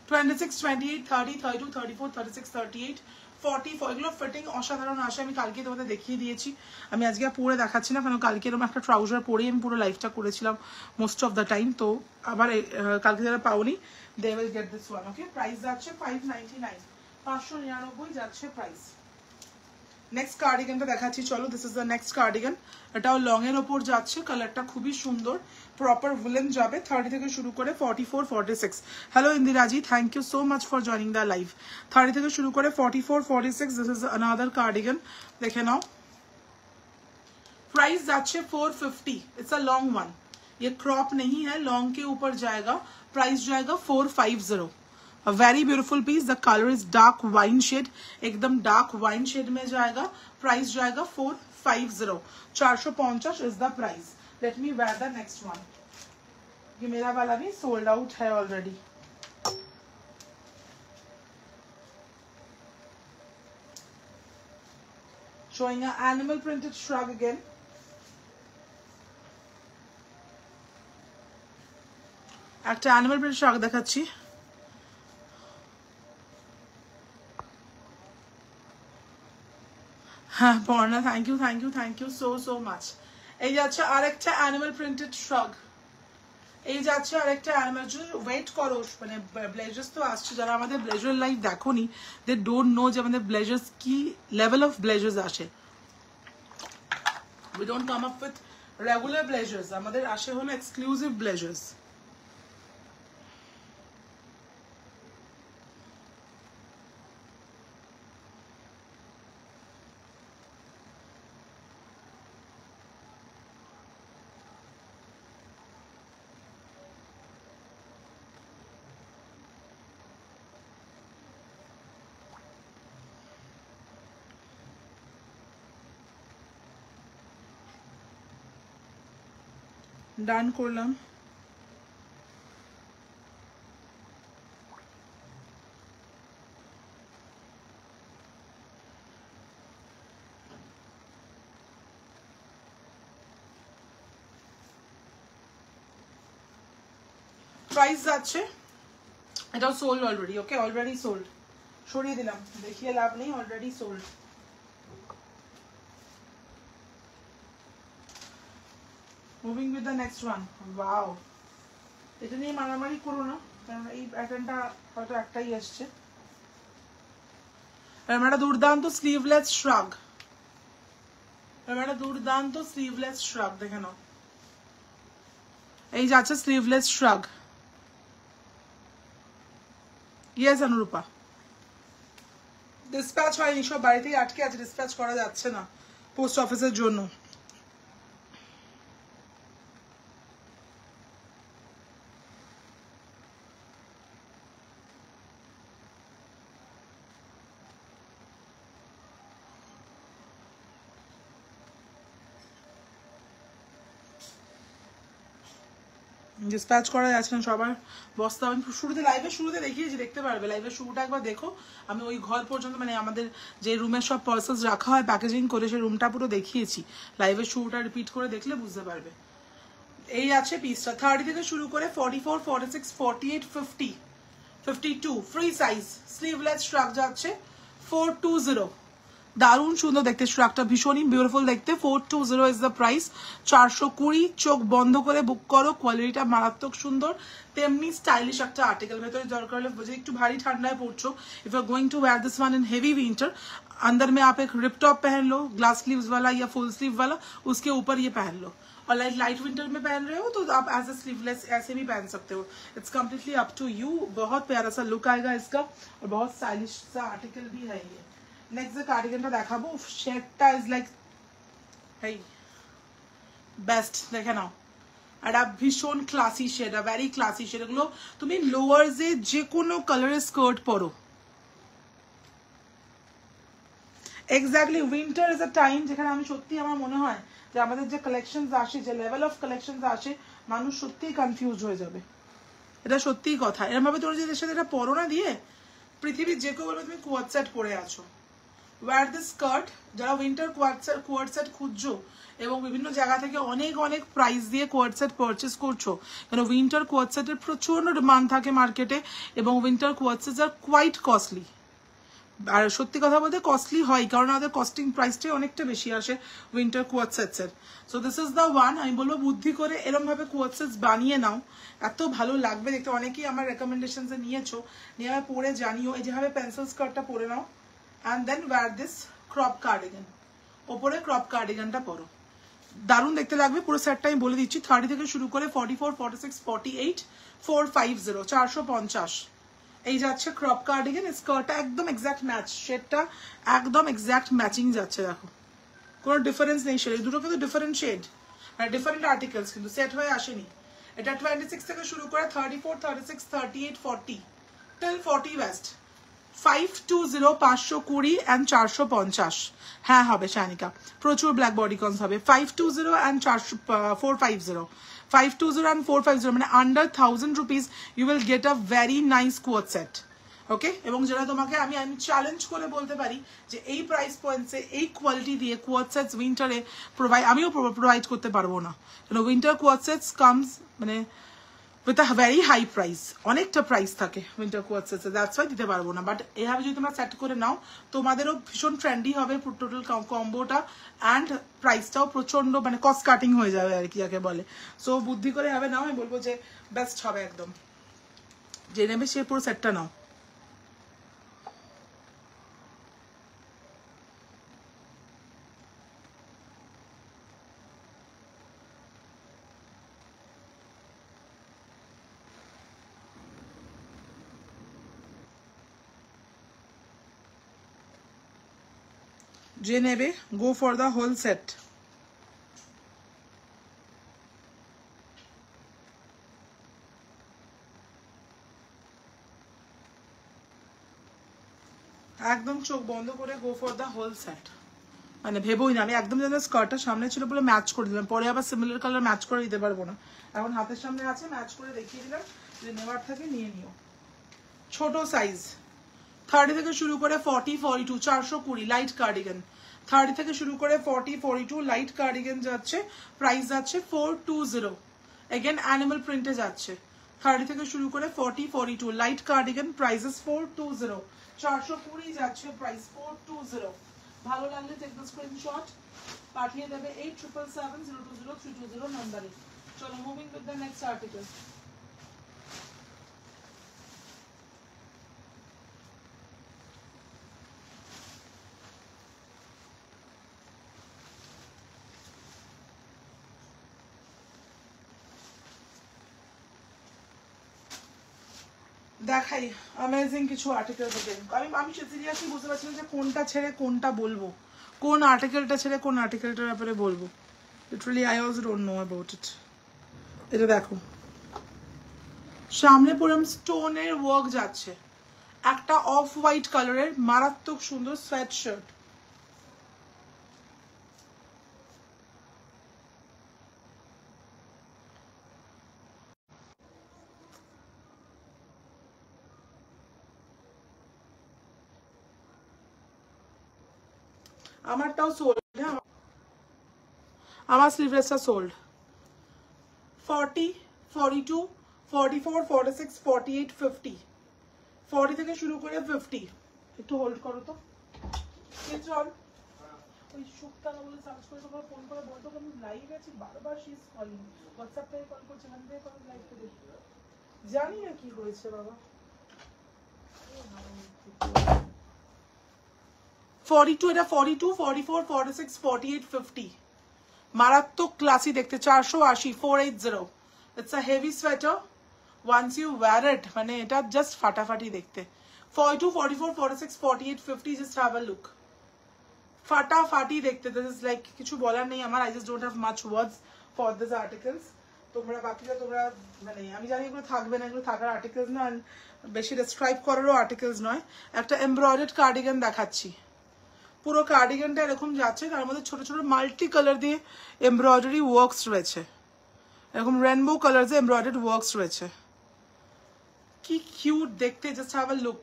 26 28 30 32 34 36 38 44 এগুলো ফিটিং অসাধারণ আসে, আমি কালকে তোমাদের দেখিয়ে দিয়েছি, আমি আজকে পরে দেখাচ্ছি না, কারণ কালকে এরকম একটা ট্রাউজার পরেই আমি পুরো লাইফটা করেছিলাম মোস্ট অফ দ্য টাইম, তো আবার কালকে যারা পাওনি they will get this one, okay. Price যাচ্ছে 599, 599 যাচ্ছে প্রাইস। নেক্সট কার্ডিগানটা দেখাচ্ছি, চলো, this is the next cardigan, এটাও লং এর ওপর যাচ্ছে, কালারটা খুবই সুন্দর, প্রপার উলেন যাবে, 30 থেকে শুরু করে 44 46। Hello Indiraji, thank you so much for joining the live. 30 থেকে শুরু করে 44 46, দিস ইজ अनदर कार्डिगन, দেখে नाउ। प्राइस যাচ্ছে 450, इट्स अ लॉन्ग वन, ये क्रॉप नहीं है, लॉन्ग के ऊपर जाएगा, प्राइस जाएगा 450। A very beautiful piece, the color is dark wine shade, एकदम dark wine shade में जाएगा, प्राइस जाएगा 450, 450 is the price। Let me wear the next one, ये मेरा वाला भी sold out है already। Showing an animal printed shrug again, একটা animal printed shrug দেখাচ্ছি, হ্যাঁ Parna, thank you thank you thank you so much. এই যাচ্ছে আরেকটা অ্যানিমাল প্রিন্টেড শ্রাগ, এই যাচ্ছে আরেকটা অ্যানিমাল, ওয়েট করো, মানে ব্লেজার্স তো আসছে, যারা আমাদের ব্লেজার লাইভ দেখোনি দে ডোন্ট নো যে আমাদের ব্লেজার্স কি লেভেল অফ ব্লেজার্স আসে। We don't come up with regular blazers, আমাদের আসে হলো এক্সক্লুসিভ ব্লেজার্স। ডান করলাম, প্রাইস যাচ্ছে, এটাও sold already, okay already sold, সরিয়ে দিলাম, দেখিয়ে লাভ নেই, already sold. Moving with the next one. Wow, এটা নিয়ে মারামারি করো না, কারণ এই প্যাটার্নটা হয়তো একটাই এসছে। একটা দুর্দান্ত স্লিভলেস শ্রাগ, একটা দুর্দান্ত স্লিভলেস শ্রাগ দেখে নাও। এই যাচ্ছে sleeveless shrug. Yes Anurupa, dispatch হয়নি, সব বাড়িতেই আটকে আছে, ডিসপ্যাচ করা যাচ্ছে না পোস্ট অফিসের জন্য। ডিসপ্যাচ করা যাচ্ছে না, সবার বস্তা। আমি শুরুতে লাইভের শুরুতে দেখিয়েছি, দেখতে পারবে, লাইভের শুরুটা একবার দেখো। আমি ওই ঘর পর্যন্ত, মানে আমাদের যে রুমের সব পার্সেলস রাখা হয় প্যাকেজিং করে, সেই রুমটা পুরো দেখিয়েছি। লাইভের শুরুটা রিপিট করে দেখলে বুঝতে পারবে। এই আছে পিসটা 30 থেকে শুরু করে 44, 46, 48, 50, 52 ফ্রি সাইজ স্লিভলেস শ্রাগ যাচ্ছে 420। দারুণ সুন্দর দেখতে শ্রাগটা, ভীষণই বিউটিফুল দেখতে। 420 ইজ দ্য প্রাইস। 420, চোখ বন্ধ করে বুক করো, কোয়ালিটিটা মারাত্মক সুন্দর, তেমনি স্টাইলিশ একটা আর্টিকেল। ভেতরে দরকার হলে যদি একটু ভারী ঠান্ডায় পড়ছো, if you are going to wear this one in heavy winter, अंदर में आप एक रिप टॉप पहन लो, ग्लास स्लीव्स वाला या फुल स्लीव वाला, उसके ऊपर ये पहन लो। और लाइट विंटर में पहन रहे हो तो आप एज ए स्लीवलेस ऐसे भी पहन सकते हो। It's completely up to you. बहुत प्यारा सा लुक आएगा इसका, और बहुत स्टाइलिश सा आर्टिकल भी है ये। नेक्स्ट जो कार्डिगनটা দেখাবো, শেডটা ইজ লাইক হেই বেস্ট, দেখে নাও। এটা ভীষণ classy shade, very classy shade. এগুলো তুমি লোয়ার্সে যে কোনো কালারের স্কার্ট পরো। Exactly winter is a time যেখানে আমি সত্যি, আমার মনে হয় যে আমাদের যে কালেকশনস আসে, যে লেভেল অফ কালেকশনস আসে, মানুষ সত্যিই কনফিউজ হয়ে যাবে। এটা সত্যিই কথা। এরকম ভাবে তোমরা যদি এর সাথে এটা পরো না দিয়ে, পৃথিবীর যে কেউ বলবে তুমি কোয়াড সেট পরে আছো। ওয়্যার দিস স্কার্ট, যারা উইন্টার কোয়াড সেট খুঁজছো এবং বিভিন্ন জায়গা থেকে অনেক অনেক প্রাইস দিয়ে কোয়াড সেট পারচেস করছো, কারণ উইন্টার কোয়াড সেটের প্রচন্ড ডিমান্ড থাকে মার্কেটে, এবং winter quad sets are quite costly. আর সত্যি কথা বলতে কস্টলি হয়, কারণ আমাদের কস্টিং প্রাইসটাই অনেকটা বেশি আসে উইন্টার কোয়াড সেটসের। So this is the one. আমি বলবো বুদ্ধি করে এরম ভাবে কোয়াড সেটস বানিয়ে নাও, এত ভালো লাগবে দেখতে। অনেকেই আমার রেকমেন্ডেশনসে নিয়েছো, নিয়ে আমি পরে জানিও। এই যেভাবে পেন্সিল স্কার্টটা পরে নাও, and then wear this crop cardigan, ওপরে ক্রপ কার্ডিগানটা পরো, দারুণ দেখতে লাগবে। পুরো সেটটা আমি বলে দিচ্ছি, 30 থেকে শুরু করে 44, 46, 48, 450, 450। এই যাচ্ছে ক্রপ কার্ডিগান। স্কার্টটা একদম এক্স্যাক্ট ম্যাচ, শেডটা একদম এক্স্যাক্ট ম্যাচিং যাচ্ছে। দেখো কোনো ডিফারেন্স নেই শেড, দুটো কিন্তু ডিফারেন্ট শেড, মানে ডিফারেন্ট আর্টিকেলস, কিন্তু সেট হয়ে আসেনি। এটা 26 থেকে শুরু করে 34, 36, 38, 40 till 40 west। 520, 520 and 450। হ্যাঁ হবে শানিকা, প্রচুর ব্ল্যাক বডিকনস হবে। 520 and 450, 520 and 450, মানে under 1000 rupees you will get a very nice quad set, ওকে। এবং যেটা তোমাকে আমি চ্যালেঞ্জ করে বলতে পারি যে এই প্রাইস পয়েন্টসে এই কোয়ালিটি দিয়ে কোয়াড সেটস উইন্টারে আমিও প্রোভাইড করতে পারবো না, কারণ উইন্টার কোয়াড সেটস কামস মানে with a very high price, অনেকটা প্রাইস থাকে winter quad sets, that's why দিতে পারবো না। বাট এভাবে যদি তোমরা সেট করে নাও, তোমাদেরও ভীষণ ট্রেন্ডি হবে টোটাল কম্বোটা, অ্যান্ড প্রাইসটাও প্রচন্ড মানে কস্ট কাটিং হয়ে যাবে আর কি যাকে বলে। সো বুদ্ধি করে এভাবে নাও, আমি বলবো যে বেস্ট হবে একদম। যে নেবে সে পুরো সেটটা নাও। যে নেবে go for the whole set. একদম চোখ বন্ধ করে go for the whole set, মানে ভেবোই না। আমি একদম যেন স্কার্টটা সামনে ছিল বলে ম্যাচ করে দিলাম, পরে আবার সিমিলার কালার ম্যাচ করে দিতে পারবো না। এখন হাতের সামনে আছে, ম্যাচ করে দেখিয়ে দিলাম। যদি নেওয়ার থাকে নিয়ে নিও। ছোট সাইজ 30 থেকে শুরু করে 40, 42, 420 লাইট কার্ডিগান। 30 থেকে শুরু করে 40, 42 লাইট কার্ডিগান যাচ্ছে, প্রাইস যাচ্ছে 420। এগেন অ্যানিমাল প্রিন্টে যাচ্ছে। 30 থেকে শুরু করে 40, 42 লাইট কার্ডিগান, প্রাইসেস 420। 420 যাচ্ছে প্রাইস 420। ভালো লাগলে টেক দ্য স্ক্রিনশট। পাঠিয়ে দেবে 8777020320 নম্বরে। চলো moving with the next article. দেখাই অ্যামেজিং কিছু আর্টিকেল থেকে। আমি সিরিয়াসলি বুঝতে পারছি না যে কোনটা ছেড়ে কোনটা বলবো, কোন আর্টিকেলটা ছেড়ে কোন আর্টিকেলটার ব্যাপারে বলবো। Literally I also don't know about it. এটা দেখো, সামনে পুরো স্টোনের ওয়ার্ক যাচ্ছে, একটা অফ হোয়াইট কালারের মারাত্মক সুন্দর সোয়েট শার্ট। আমারটাও সোল্ড, হ্যাঁ আমার স্লিভলেসটা সোল্ড। 40, 42, 44, 46, 48, 50, 40 থেকে শুরু করে 50। একটু হোল্ড করো তো চল। ওই সুক্তানা বলে সার্চ করে তোমরা ফোন করে বলতো আমি লাইভ আছি, বারবার শি ইজ কলিং, হোয়াটসঅ্যাপ থেকে কল করছে, মানে থেকে কল লাইভ থেকে জানি না কি হয়েছে বাবা। 42, এটা 42, 44, 46, 48, 50 মারাত্মক ক্লাসি দেখতে। 480, 480। It's a heavy sweater, once you wear it মানে এটা জাস্ট ফাটাফাটি দেখতে। 42, 44, 46, 48, 50 জাস্ট হ্যাভ আ লুক, ফাটাফাটি দেখতে। দিস ইজ লাইক কিছু বলার নেই আমার। I just don't have much words for this articles. তোমরা বাকিটা তোমরা মানে আমি জানি এগুলো থাকবে না, এগুলো থাকার আর্টিকেলস না, বেশি ডেসক্রাইব করারও আর্টিকেলস নয়। একটা এমব্রয়ডার্ড কার্ডিগান দেখাচ্ছি, পুরো কার্ডিগানটা এরকম যাচ্ছে, তার মধ্যে ছোট ছোট মাল্টি কালার দিয়ে এমব্রয়ডারি ওয়ার্কস রয়েছে, এরকম রেনবো কালার দিয়ে এমব্রয়ডার্ড ওয়ার্কস রয়েছে। কি কিউট দেখতে, জাস্ট হ্যাভ আ লুক।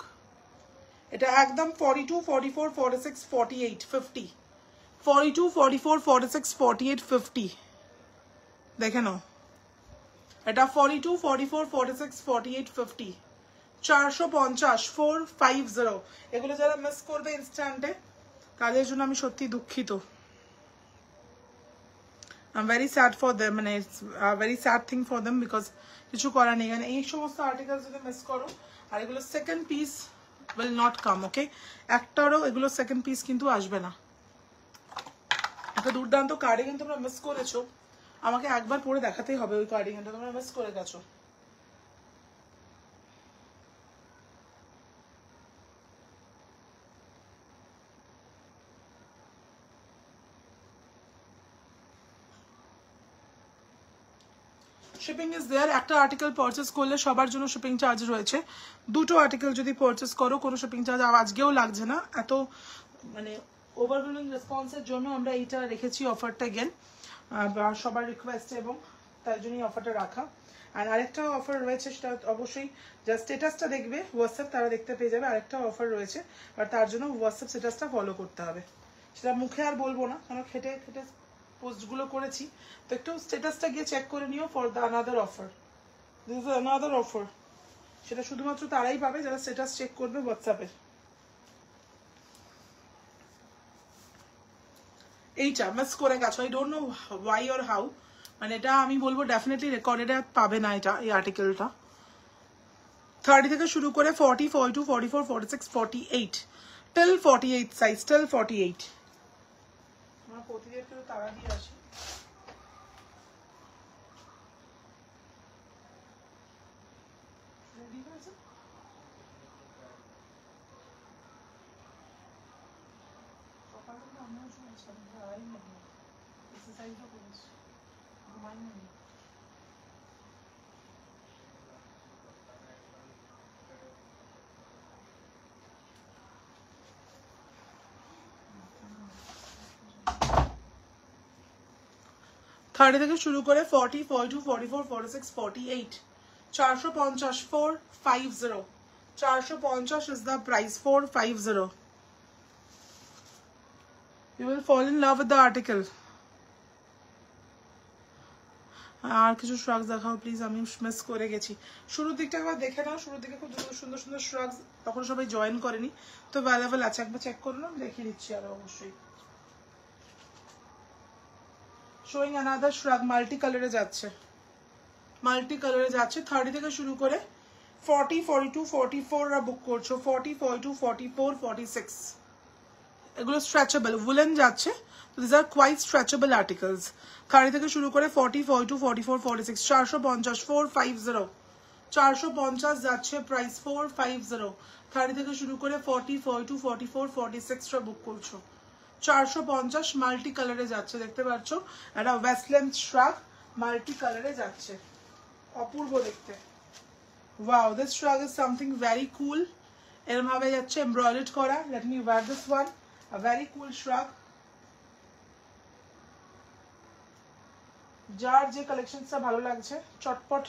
এটা একদম 42, 44, 46, 48, 50, 42, 44, 46, 48, 50 দেখে নাও। এটা 42, 44, 46, 48, 50, 450, 450। এগুলো যারা মিস করবে ইনস্ট্যান্টে তাদের জন্য আমি সত্যি দুঃখিত। I am very sad for them, মানে it's very sad thing for them, because কিছু করার নেই। মানে এই সমস্ত আর্টিকেল যদি মিস করো, আর এগুলো second piece will not come, ওকে? একটারও এগুলো সেকেন্ড পিস কিন্তু আসবে না। একটা দুর্দান্ত কার্ডিগান তোমরা মিস করেছো, আমাকে একবার পরে দেখাতেই হবে। ওই কার্ডিগানটা তোমরা মিস করে গেছো। Shipping is there. একটা আর্টিকেল পারচেস করলে সবার জন্য শিপিং চার্জ রয়েছে। দুটো আর্টিকেল যদি পারচেস করো কোনো শিপিং চার্জ আজকেও লাগছে না। এত মানে ওভারওয়েলমিং রেসপন্সের জন্য আমরা এইটা রেখেছি অফারটা গেন, সবার রিকোয়েস্ট, এবং তার জন্যই অফারটা রাখা। আর আরেকটা অফার রয়েছে, সেটা অবশ্যই যা স্ট্যাটাসটা দেখবে হোয়াটসঅ্যাপ তারা দেখতে পেয়ে যাবে। আরেকটা অফার রয়েছে, আর তার জন্য হোয়াটসঅ্যাপ স্ট্যাটাসটা ফলো করতে হবে। সেটা মুখে আর বলবো না, কারণ খেটে খেটে পোস্টগুলো করেছি, তো একটু স্ট্যাটাসটা গিয়ে চেক করে নিও for the another offer. This is another offer, সেটা শুধুমাত্র তারাই পাবে যারা স্ট্যাটাস চেক করবে হোয়াটসঅ্যাপে। এইটা মিস করে গেছো, I don't no Y or how, মানে এটা আমি বলবো ডেফিনেটলি রেকর্ডেড পাবে না এটা, এই আর্টিকেলটা। 30 থেকে শুরু করে 40, 42, 44, 46, 48 টিল 48 সাইজ, টিল 48। আমরা প্রতিদিন একটু তাড়া দিয়ে আসি। রেডি হয়েছে? সকালে তো আমিও শুনেছিলাম, তাড়াই নেই, এক্সারসাইজও করেছি, ঘুমাই নেই। থার্টি থেকে শুরু করে 40, 42, 44, 46, 48 450, 450, 450 is the price, 450. You will fall in love with the article. আর কিছু শ্রাগস দেখাও প্লিজ, আমি মিস করে গেছি। শুরুর দিকটা একবার দেখে নাও, শুরুর দিকে খুব সুন্দর সুন্দর শ্রাগস, তখন সবাই জয়েন করেনি, তো অ্যাভেলেবল আছে, একবার চেক করে নাও, দেখিয়ে দিচ্ছি আরো অবশ্যই। শোয়িং অ্যানাদার শ্রাগ মাল্টি কালারে যাচ্ছে, মাল্টি কালারে যাচ্ছে। 30 থেকে শুরু করে 40, 42, 44 রা বুক করছো, 40, 42, 44, 46 এগুলো স্ট্রেচেবল উলেন যাচ্ছে। তো this are quite stretchable articles. 30 থেকে শুরু করে 40, 42, 44, 46 450 450 450 যাচ্ছে প্রাইস 450। 30 থেকে শুরু করে 40, 42, 44, 46 রা বুক করছো, 450 মাল্টি কালারে যাচ্ছে। দেখতে পাচ্ছ একটা ওয়েস্টল্যান্ড শ্রাগ মাল্টি কালারে যাচ্ছে, অপূর্ব দেখতে। Wow, this shrug is something very cool. এরকম ভাবে যাচ্ছে এমব্রয়ডার্ড করা। Let me wear this one, a very cool shrug. যার যে কালেকশনটা ভালো লাগছে চটপট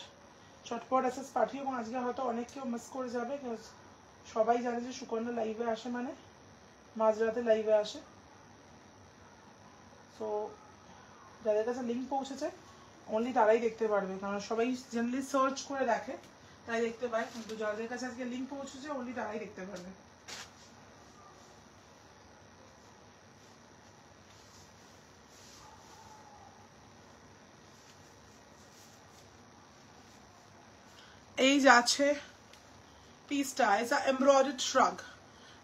চটপট এসএস পাঠিয়ে, এবং আজকে হয়তো অনেক কেউ মিস করে যাবে, সবাই জানে যে সুকন্যা লাইভে আসে মানে মাঝরাতে লাইভে আসে। সো যাদের কাছে লিঙ্ক পৌঁছেছে অনলি তারাই দেখতে পারবে, কারণ সবাই জেনারেলি সার্চ করে দেখে তাই দেখতে পায়, কিন্তু যাদের কাছে আজকে লিঙ্ক পৌঁছেছে অনলি তারাই দেখতে পারবে। এই যাচ্ছে পিসটা, ইটস আ এমব্রয়ডার্ড শ্রাগ,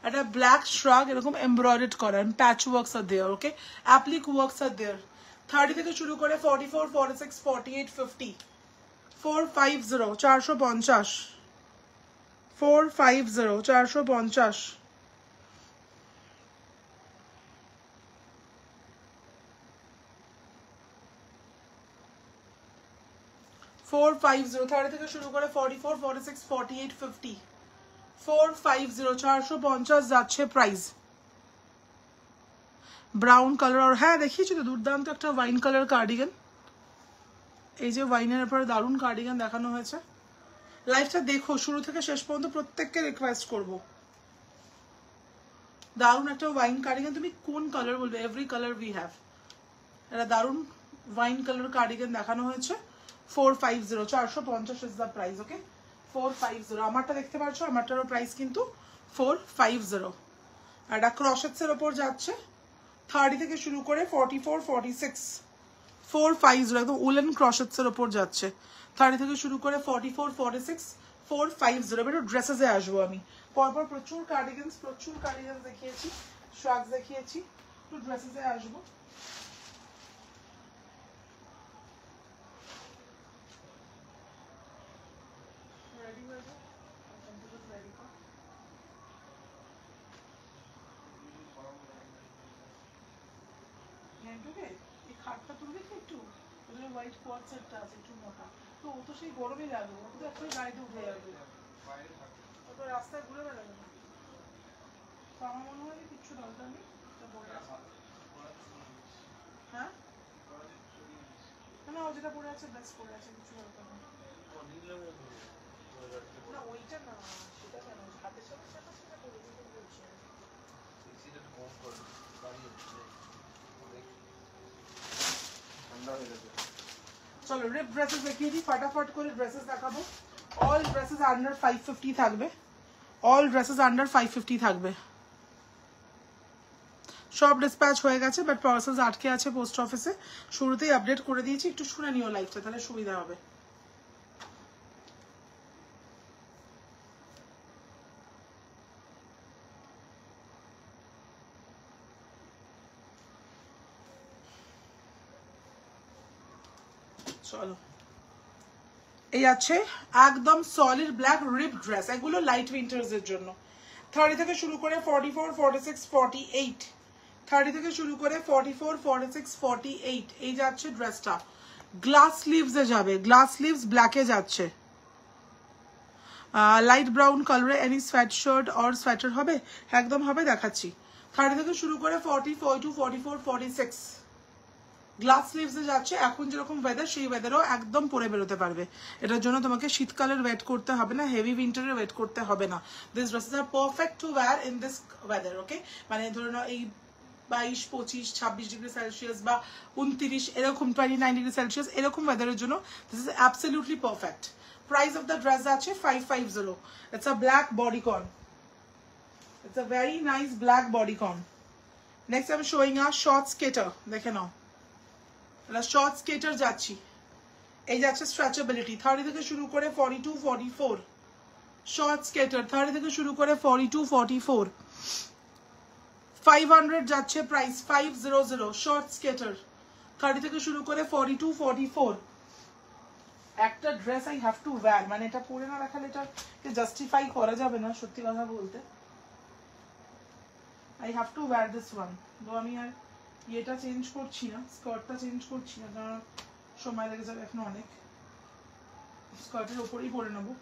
একটা ব্ল্যাক শ্রাগ এরকম এমব্রয়ডার্ড করা, প্যাচ ওয়ার্কস আর দেয়ার, ওকে অ্যাপ্লিক ওয়ার্কস আর দেয়ার। 30 থেকে শুরু করে 44, 46, 48, 50 450 450 450 450 450। 30 থেকে শুরু করে 44, 46, 48, 50 450 450 যাচ্ছে প্রাইস। ব্রাউন কালার, আর হ্যাঁ দেখিয়েছি তো দুর্দান্ত একটা ওয়াইন কালার কার্ডিগান। এই যে ওয়াইনের উপরে দারুণ কার্ডিগান দেখানো হয়েছে। লাইভটা দেখো শুরু থেকে শেষ পর্যন্ত, প্রত্যেককে রিকোয়েস্ট করব। দারুণ একটা ওয়াইন কার্ডিগান, তুমি কোন কালার বলবে, এভরি কালার উই হ্যাভ। এটা দারুণ ওয়াইন কালার কার্ডিগান দেখানো হয়েছে। 450 450 ইজ দ্য প্রাইস, ওকে 450। আমারটা দেখতে পাচ্ছ, আমারটারও প্রাইস কিন্তু 450। আর এটা ক্রশেটসের ওপর যাচ্ছে। 30 থেকে শুরু করে 44, 46 450 একদম উলেন ক্রশেটসের ওপর যাচ্ছে। 30 থেকে শুরু করে 44, 46 450। এবার ড্রেসেসে আসবো আমি, পরপর প্রচুর কার্ডিগান দেখিয়েছি, শ্রাগস দেখিয়েছি, একটু ড্রেসেসে আসবো। এই খাটটা তুলবে কি একটু, হোয়াইট কোয়ার্টসেরটা আছে একটু মোটা, তো ও তো সেই গরমে যাবে, ও তো একটা গাড়িতে উঠে যাবে, ওটা রাস্তায় ঘুরে বেড়াবে না। তো আমার মনে হয় কিচ্ছু দরকার নেই। হ্যাঁ না, ও যেটা পরে আছে বেস্ট পরে আছে, কিছু দরকার নেই। না ওইটা না, সেটা কেন হাতের সাথে সেটা সেটা করে দিতে বলছি। চলো রিপ ড্রেসেস দেখিয়ে দিই, ফটাফট করে ড্রেসেস দেখাবো। অল ড্রেসেস আন্ডার 550 থাকবে, অল ড্রেসেস আন্ডার 550 থাকবে। সব ডিসপ্যাচ হয়ে গেছে, বাট পার্সেলস আটকে আছে পোস্ট অফিসে, শুরুতেই আপডেট করে দিয়েছি। একটু শুনে নিও লাইভটা, তাহলে সুবিধা হবে। চলো এই আছে একদম সলিড ব্ল্যাক রিপ ড্রেস, এগুলো লাইট উইন্টার্স এর জন্য। 30 থেকে শুরু করে 44, 46, 48 30 থেকে শুরু করে 44, 46, 48 এই যাচ্ছে ড্রেসটা। গ্লাস স্লিভস এ যাবে, গ্লাস স্লিভস ব্ল্যাকে যাচ্ছে। লাইট ব্রাউন কালারে any sweat shirt or sweater হবে, একদম হবে, দেখাচ্ছি। 30 থেকে শুরু করে 40, 42, 44, 46 গ্লাস স্লিভস এ যাচ্ছে। এখন যেরকম ওয়েদার সেই ওয়েদারও একদম পরে বেরোতে পারবে। এটার জন্য তোমাকে শীতকালের ওয়েট করতে হবে না, হেভি উইন্টারের ওয়েট করতে হবে না। This dresses are perfect to wear in this weather, okay. মানে ধরে নাও এই 22, 25, 26 ডিগ্রি সেলসিয়াস বা 29 এরকম 29 ডিগ্রি সেলসিয়াস এরকম ওয়েদারের জন্য this is absolutely perfect. Price of the dress আছে 550। It's a black bodycon, it's a very nice black bodycon. Next I am showing a short skater, দেখে নাও শর্ট স্কেটার যাচ্ছি, এই যাচ্ছে স্ট্রেচেবিলিটি 30 থেকে শুরু করে 42 44, শর্ট স্কেটার 30 থেকে শুরু করে 42 44, 500 যাচ্ছে প্রাইস 500, শর্ট স্কেটার 30 থেকে শুরু করে 42 44। একটা dress I have two wire, মানে এটা পরে না রাখালে এটাকে জাস্টিফাই করা যাবে না সত্যি কথা বলতে। I have two wire this one. তো আমি আর ইয়েটা চেঞ্জ করছি না, স্কার্টটা চেঞ্জ করছি না, কারণ সময় লেগে যাবে এখন অনেক। স্কার্টের ওপরেই পরে নেবো।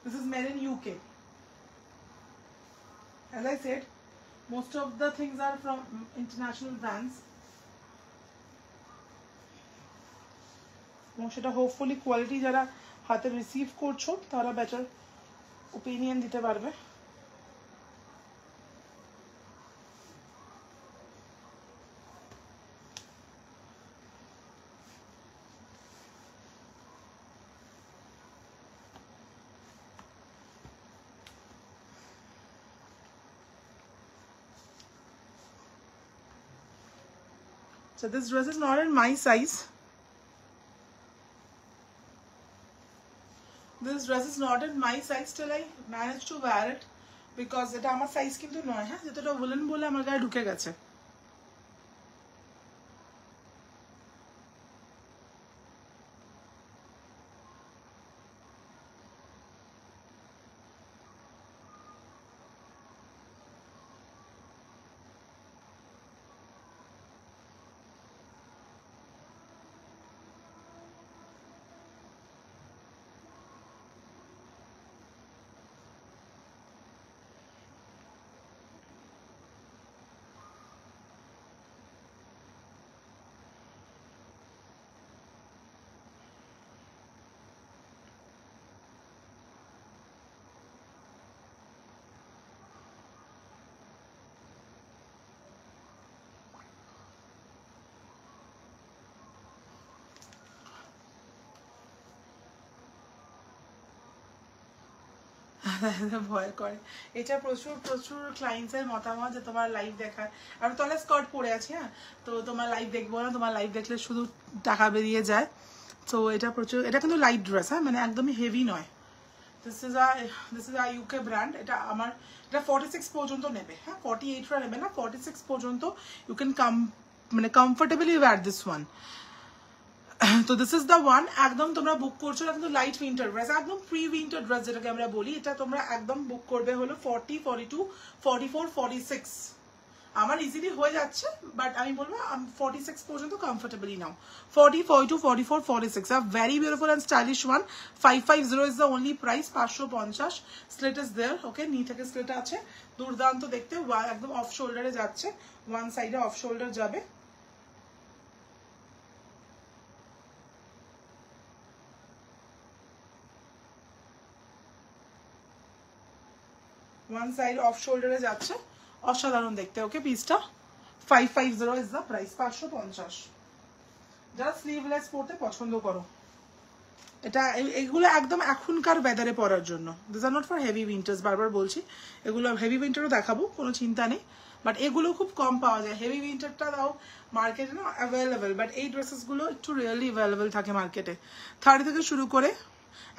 This is made in UK. As I said, most of the things are from international brands. এবং সেটা হোপফুলি কোয়ালিটি যারা হাতে রিসিভ করছো তারা বেটার ওপিনিয়ন দিতে পারবে। So this dress is not in my size. This dress is not in my size, till I managed to wear it because এটা আমার সাইজ কিন্তু নয়। হ্যাঁ, যেটা woolen বলে আমার গায়ে ঢুকে গেছে। ভয় করে এটা। প্রচুর প্রচুর ক্লায়েন্টসের মতামত যে তোমার লাইভ দেখার, আর তাহলে স্কার্ট পরে আছি, হ্যাঁ তো তোমার লাইভ দেখবো না, তোমার লাইভ দেখলে শুধু টাকা বেরিয়ে যায়। তো এটা প্রচুর, এটা কিন্তু লাইট ড্রেস, হ্যাঁ মানে একদমই হেভি নয়। This is a UK brand. এটা আমার এটা 46 পর্যন্ত নেবে, হ্যাঁ 48 নেবে না, 46 পর্যন্ত ইউ ক্যান মানে কমফোর্টেবলি ওয়্যার দিস ওয়ান। তো দিস ইজ দ্য ওয়ান। একদম তোমরা বুক করছো, এটা কিন্তু লাইট উইন্টার ড্রেস, একদম প্রি উইন্টার ড্রেস যেটাকে আমরা বলি। এটা তোমরা একদম বুক করবে হলো 40 42 44 46। আমার ইজিলি হয়ে যাচ্ছে, বাট আমি বলবো 46 পর্যন্ত কমফোর্টেবলি নাও। 40 42 44 46 a very beautiful and stylish one. 550 is the only price. 550 slit is there. Okay, knee থেকে স্লিট আছে, দুর্দান্ত দেখতে। একদম অফ শোল্ডারে যাচ্ছে, ওয়ান সাইডে অফ শোল্ডার যাবে। ওয়ান সাইড অফ শোল্ডারে যাচ্ছে, অসাধারণ দেখতে। ওকে, পিসটা 550 ইজ দ্য প্রাইস। 550। যারা স্লিভলেস পরতে পছন্দ করো, এটা এগুলো একদম এখনকার ওয়েদারে পরার জন্য। This are not for heavy winters, বারবার বলছি। এগুলো হেভি উইন্টারও দেখাবো, কোনো চিন্তা নেই, বাট এগুলো খুব কম পাওয়া যায়। হেভি উইন্টারটা দাও মার্কেটে না অ্যাভেলেবেল, বাট এই ড্রেসেসগুলো একটু রিয়েলি অ্যাভেলেবেল থাকে মার্কেটে। 30 থেকে শুরু করে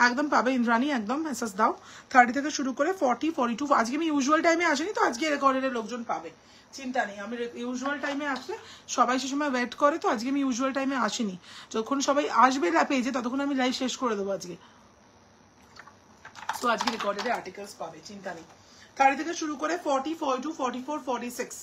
একদম পাবে ইন্দ্রাণী, একদম মেসেজ দাও। 30 থেকে শুরু করে 40 42। আজকে আমি ইউজুয়াল টাইমে আসিনি, তো আজকে রেকর্ডের লোকজন পাবে, চিন্তা নেই। আমি ইউজুয়াল টাইমে আসলে সবাই সে সময় ওয়েট করে, তো আজকে আমি ইউজুয়াল টাইমে আসিনি। যখন সবাই আসবে পেজে ততক্ষণ আমি লাইভ শেষ করে দেবো আজকে। তো আজকে রেকর্ডেড আর্টিকেলস পাবে, চিন্তা নেই। 30 থেকে শুরু করে 40 42 44 46,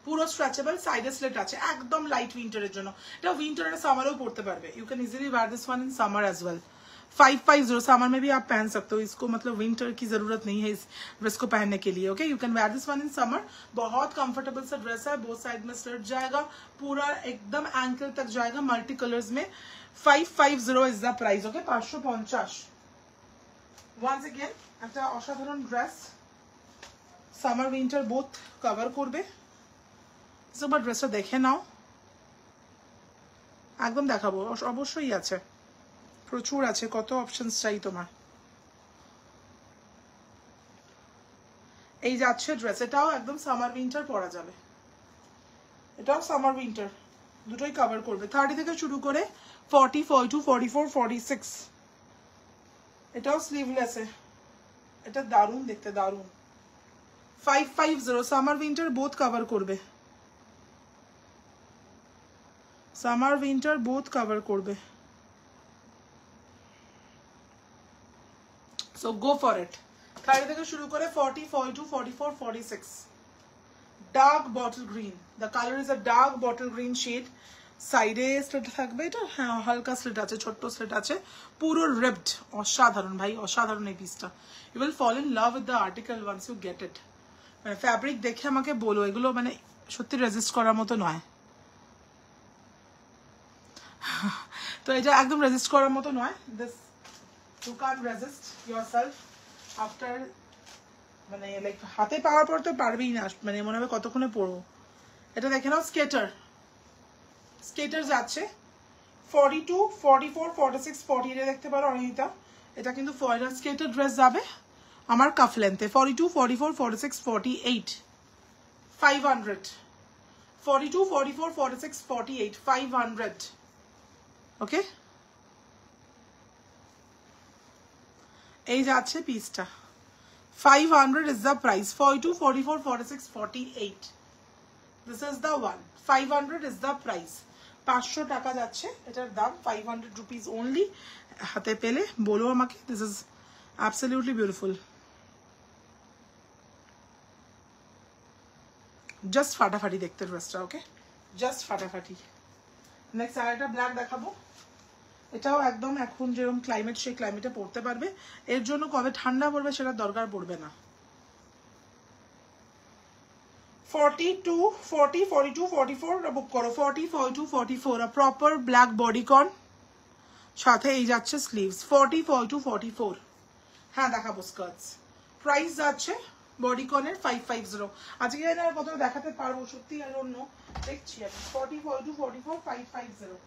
পুরো স্ট্রেচেবল, সাইডে স্লিট আছে, একদম লাইট উইন্টারের জন্য। এটা উইন্টার আর সামারেও পড়তে পারবে। You can easily wear this one in summer as well. 550 summer में भी आप पहन सकते हो इसको, मतलब विंटर की जरूरत नहीं है इस ड्रेस को पहनने के लिए। Okay, you can wear this one in summer. बहुत कंफर्टेबल सा ड्रेस है, बोथ साइड में स्लिट जाएगा, पूरा एकदम एंकल तक जाएगा, मल्टी कलर्स में। 550 is the price. Okay, 550। Once again একটা অসাধারণ dress, summer winter both cover করবে। একবার ড্রেসটা দেখে নাও, একদম দেখাবো, অবশ্যই আছে, প্রচুর আছে, কত অপশনস চাই তোমার। এই যাচ্ছে ড্রেস, এটাও একদম সামার উইন্টার পরা যাবে, এটাও সামার উইন্টার দুটোই কভার করবে। 30 থেকে শুরু করে 40, 42, 44, 46, এটাও স্লিভলেসে, এটা দারুণ দেখতে, দারুণ। 550 সামার উইন্টার বোথ কভার করবে, সামার উইন্টার বোথ কভার করবে। So go for it. 30 থেকে শুরু করে 40, 42, 44, 46, dark bottle green, the colour is a dark bottle green shade. সাইডে স্লিট থাকবে, এটা হ্যাঁ হালকা স্লিট আছে, ছোট্ট স্লিট আছে, পুরো রিপড, অসাধারণ ভাই, অসাধারণ এই পিসটা। You will fall in love with the article once you get it. মানে ফ্যাব্রিক দেখে আমাকে বলো, এগুলো মানে সত্যি রেজিস্ট করার মতো নয়। তো এটা একদম রেজিস্ট করার মতো নয়, this you can resist yourself after, মানে লাইক হাতে পাওয়ার পর তো পারবেই না, মানে মনে হবে কতক্ষণে পরবো। এটা দেখে নাও, স্কেটার, স্কেটার যাচ্ছে 42, 44, 46, 40, এটা দেখতে পারো অনিতা, এটা কিন্তু ফয়লার স্কেটার ড্রেস যাবে আমার কাফ লেন্থে। 42, 44, 46, 48, 500, 42, 44, 46, 48, 500, ওকে। এই যাচ্ছে পিসটা, 500 is the price, 42, 44, 46, 48, this is the one, 500 is the price, 500 টাকা যাচ্ছে এটার দাম, 500 rupees only। হাতে পেলে বলো আমাকে, this is absolutely beautiful, just ফাটাফাটি দেখতে ড্রেসটা, ওকে, জাস্ট ফাটাফাটি। নেক্সট আরেকটা ব্ল্যাক দেখাবো, এটাও একদম এখন যেরকম ক্লাইমেট সেই ক্লাইমেটে পড়তে পারবে, এর জন্য কবে ঠান্ডা পড়বে সেটা দরকার পড়বে না। 42, 40, 42, 44 বুক করো, 40, 42, 44, a proper black bodycon, সাথে এই যাচ্ছে স্লিভস, 40, 42, 44। হ্যাঁ দেখাবো স্কার্টস, প্রাইস যাচ্ছে বডিকনের 550। আজকে আর কত দেখাতে পারবো সত্যি, আর অন্য দেখছি আমি, 40, 42, 44, 550।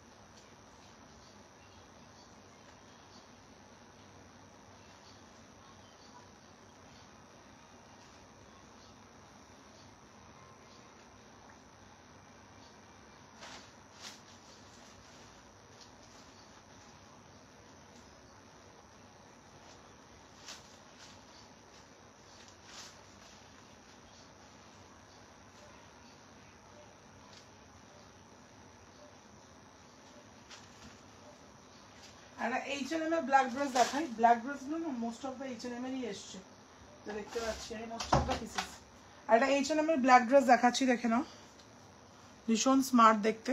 আর H&M এর ব্ল্যাক ড্রেস দেখাই, ব্ল্যাক ড্রেসগুলো না মোস্ট অফ দ্য H&M এরই এসছে, তো দেখতে পাচ্ছি আমি মোস্ট অফ দ্য পিসেস। আর এটা H&M এর ব্ল্যাক ড্রেস দেখাচ্ছি, দেখে নাও, ভীষণ স্মার্ট দেখতে।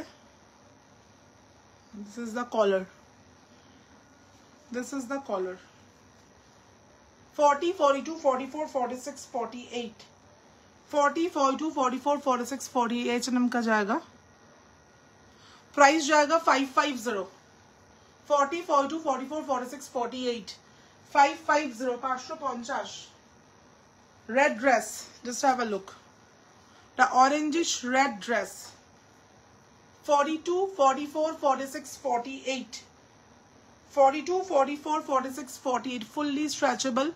This is the collar, this is the collar, 40, 42, 44, 46, 48, 40, 42, 44, 46, 48 H&M का जाएगा, प्राइस जाएगा 550, 40, 42, 44, 46, 48, 550, 550। Red dress, just have a look, the orangish red dress, 42, 44, 46, 48, 42, 44, 46, 48, fully stretchable,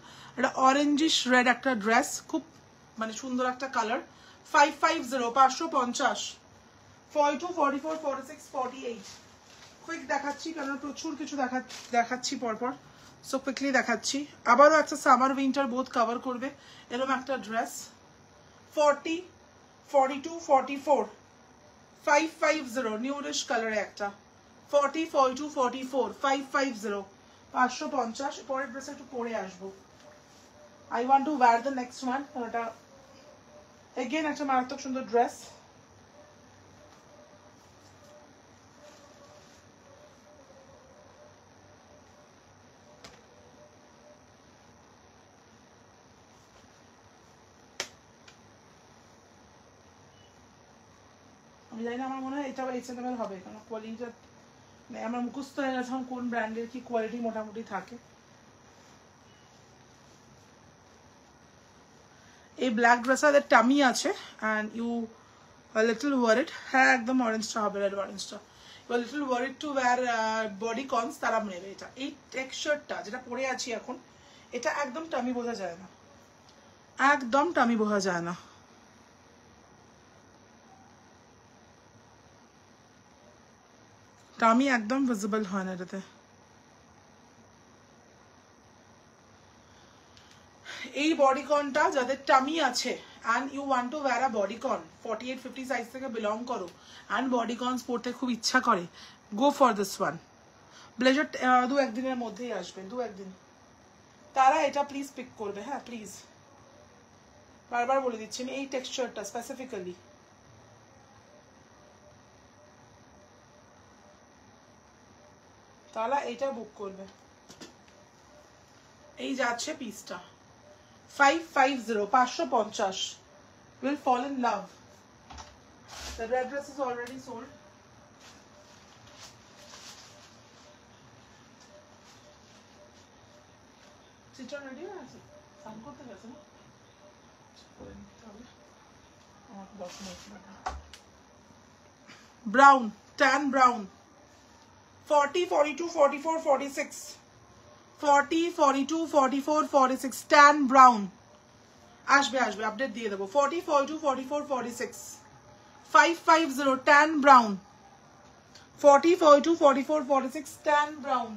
the orangish red একটা dress, খুব মানে সুন্দর একটা কালার, 550, 550, 42, 44, 46, 48। কুইক দেখাচ্ছি কারণ প্রচুর কিছু দেখাচ্ছি পরপর, সো কুইকলি দেখাচ্ছি। আবারও একটা সামার উইন্টার বোথ কভার করবে এরকম একটা ড্রেস, 40, 42, 44, 550, নিউরিশ কালারে একটা, 40, 42, 44, 550, 550। পরের ড্রেসে একটু পরে আসবো, I want two wire the next one, এটা এগেইন একটা মারাত্মক সুন্দর ড্রেস। আমি জানি না, আমার মনে হয় এটা H&M এর হবে, কারণ কোয়ালিটিটা আমার মুখস্থ হয়ে গেছে কোন ব্র্যান্ডের কি কোয়ালিটি মোটামুটি থাকে। এই ব্ল্যাক ড্রেসের টামি আছে অ্যান্ড ইউ লিটল ওয়ারিড, হ্যাঁ একদম অরেঞ্জটা হবে, রেড অরেঞ্জটা, you little worried to wear bodycons, তারা নেবে এটা। এই টেক্সচারটা যেটা পরে আছি এখন, এটা একদম টামি বোঝা যায় না, একদম টামি বোঝা যায় না। টামি একদম ভিজিবল হয় না এটাতে। এই বডিকনটা যাদের টামি আছে and you want to wear a bodycon 48-50 size থেকে বিলং করো and bodycons পরতে খুব ইচ্ছা করে, go for this one. Blazer দু একদিনের মধ্যেই আসবে, দু একদিন। তারা এটা প্লিজ পিক করবে, হ্যাঁ প্লিজ, বারবার বলে দিচ্ছি আমি এই টেক্সচারটা স্পেসিফিক্যালি। তারা এটা বুক করবে। এই যাচ্ছে পিসটা 550 550 will fall in love. The red dress is already sold. চিত্র রেডি হয়ে আছে, সাম করতে গেছে না, brown, tan brown, 40 42 44 46 40 42 44 46 tan brown আসবে আসবে, আপডেট দিয়ে দেবো। 40 42 44 46 550 tan brown, 40 42 44 46 tan brown.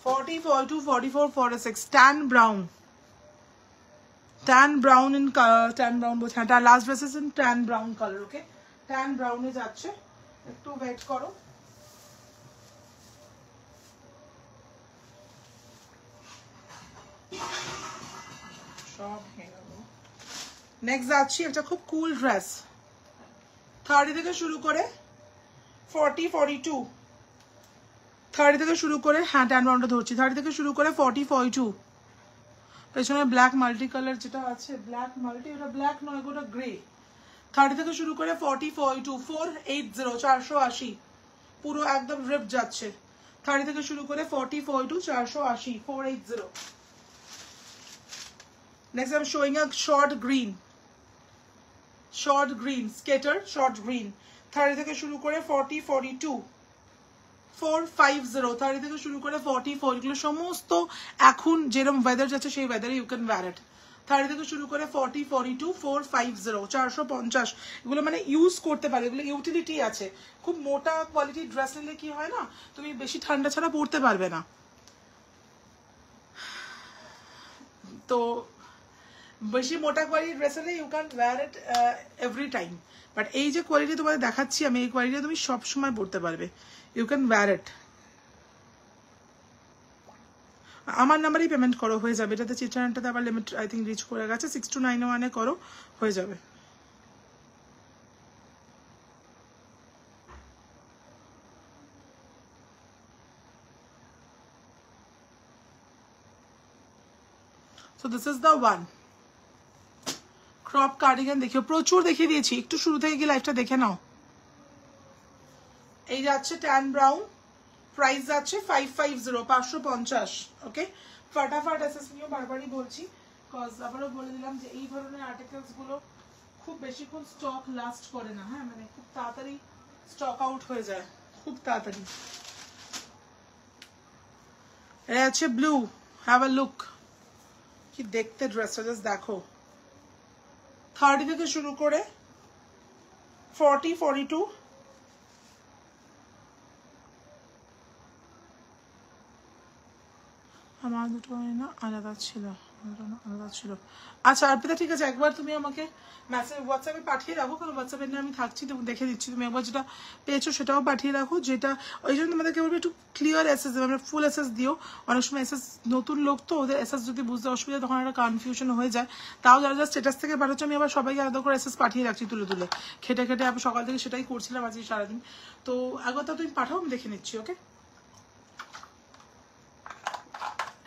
Forty 42 44 46 tan brown, tan brown in color, tan brown both হ্যাঁ, last dress is in tan brown color, okay, tan brown এ যাচ্ছে, একটু ওয়েট করো। সব হয়ে গেল। নেক্সট যাচ্ছি একটা খুব কুল ড্রেস, 30 থেকে শুরু করে 40 42, 30 থেকে শুরু করে, হ্যাঁ ট্যান ব্রাউনটা ধরছি, 30 থেকে শুরু করে 40 42, পেছনে ব্ল্যাক মাল্টি কালার যেটা আছে, ব্ল্যাক মাল্টি, ওটা ব্ল্যাক নয় ওটা গ্রে। 30 থেকে শুরু করে 40 42 480 480 পুরো একদম রিপ যাচ্ছে। 30 থেকে শুরু করে 40 42 480 480। Next I'm showing a short green skater, short green, 30 থেকে শুরু করে 40 42 450, 30 থেকে শুরু করে 44, এগুলো সমস্ত এখন যেরকম ওয়েদার যাচ্ছে সেই ওয়েদারে ইউ ক্যান ওয়্যার ইট। 30 থেকে শুরু করে 40 42 450 450, এগুলো মানে ইউজ করতে পারে, এগুলো ইউটিলিটি আছে। খুব মোটা কোয়ালিটির ড্রেস নিলে কি হয় না, তুমি বেশি ঠান্ডা ছাড়া পরতে পারবে না, তো বেশি মোটা কোয়ালিটির ড্রেস হলে you can wear it every time, but এই যে কোয়ালিটি তোমাদের দেখাচ্ছি আমি, এই কোয়ালিটি তুমি সব সময় পরতে পারবে, ইউ ক্যান ওয়্যার ইট। আমার নাম্বারেই পেমেন্ট করো, হয়ে যাবে। এটাতে চিত্রানটাতে আবার লিমিট আই থিঙ্ক রিচ করে গেছে, 6291 করো, হয়ে যাবে। So this is the one. Crop cardigan দেখিও, প্রচুর দেখিয়ে দিয়েছি, একটু শুরু থেকে গিয়ে লাইভটা দেখে নাও। এই যাচ্ছে ট্যান ব্রাউন, প্রাইস যাচ্ছে 550 550, ওকে। ফাটাফাট এসএস নিও, বারবারই বলছি, কজ আবারও বলে দিলাম যে এই ধরনের আর্টিকেলস গুলো খুব বেশিক্ষণ স্টক লাস্ট করে না, হ্যাঁ মানে খুব তাড়াতাড়ি স্টক আউট হয়ে যায়, খুব তাড়াতাড়ি। এটা আছে ব্লু, হ্যাভ আ লুক, কি দেখতে ড্রেসটা, জাস্ট দেখো। 30 থেকে শুরু করে 40 42, আমার দুটো না আলাদা ছিল, আলাদা ছিল। আচ্ছা অর্পিতা ঠিক আছে, একবার তুমি আমাকে মেসেজ হোয়াটসঅ্যাপে পাঠিয়ে রাখো, কারণ হোয়াটসঅ্যাপে নিয়ে আমি থাকছি, তো দেখে দিচ্ছি, তুমি একবার যেটা পেয়েছো সেটাও পাঠিয়ে রাখো, যেটা ওই জন্য তোমাদেরকে বলবো একটু ক্লিয়ার এসএস দেবে, আমরা ফুল এসএস দিও। অনেক সময় এসএস নতুন লোক তো, ওদের এসএস যদি বুঝতে অসুবিধা, তখন একটা কনফিউশন হয়ে যায়। তাও যারা যারা স্ট্যাটাস থেকে পাঠাচ্ছ, আমি আবার সবাইকে আলাদা করে এসএস পাঠিয়ে রাখছি তুলে তুলে, খেটে খেটে আমি সকাল থেকে সেটাই করছিলাম আজকে সারাদিন। তো একবার তো তুমি পাঠাও, আমি দেখে নিচ্ছি, ওকে।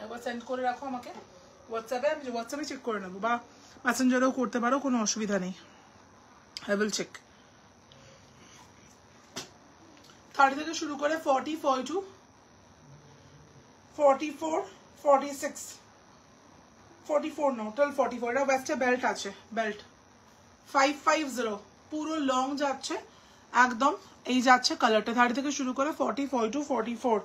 একবার সেন্ড করে রাখো আমাকে। হোয়াটসঅ্যাপে চেক করে নেবো, বা মেসেঞ্জারেও করতে পারো, কোনো অসুবিধা নেই। I will check. 30 থেকে শুরু করে 40, 42, 44, 46, 44 নো, টিল 44। এটা ওয়েস্টে বেল্ট আছে, বেল্ট 550 পুরো লং যাচ্ছে একদম। এই যাচ্ছে কালারটা 30 থেকে শুরু করে 40, 42, 44।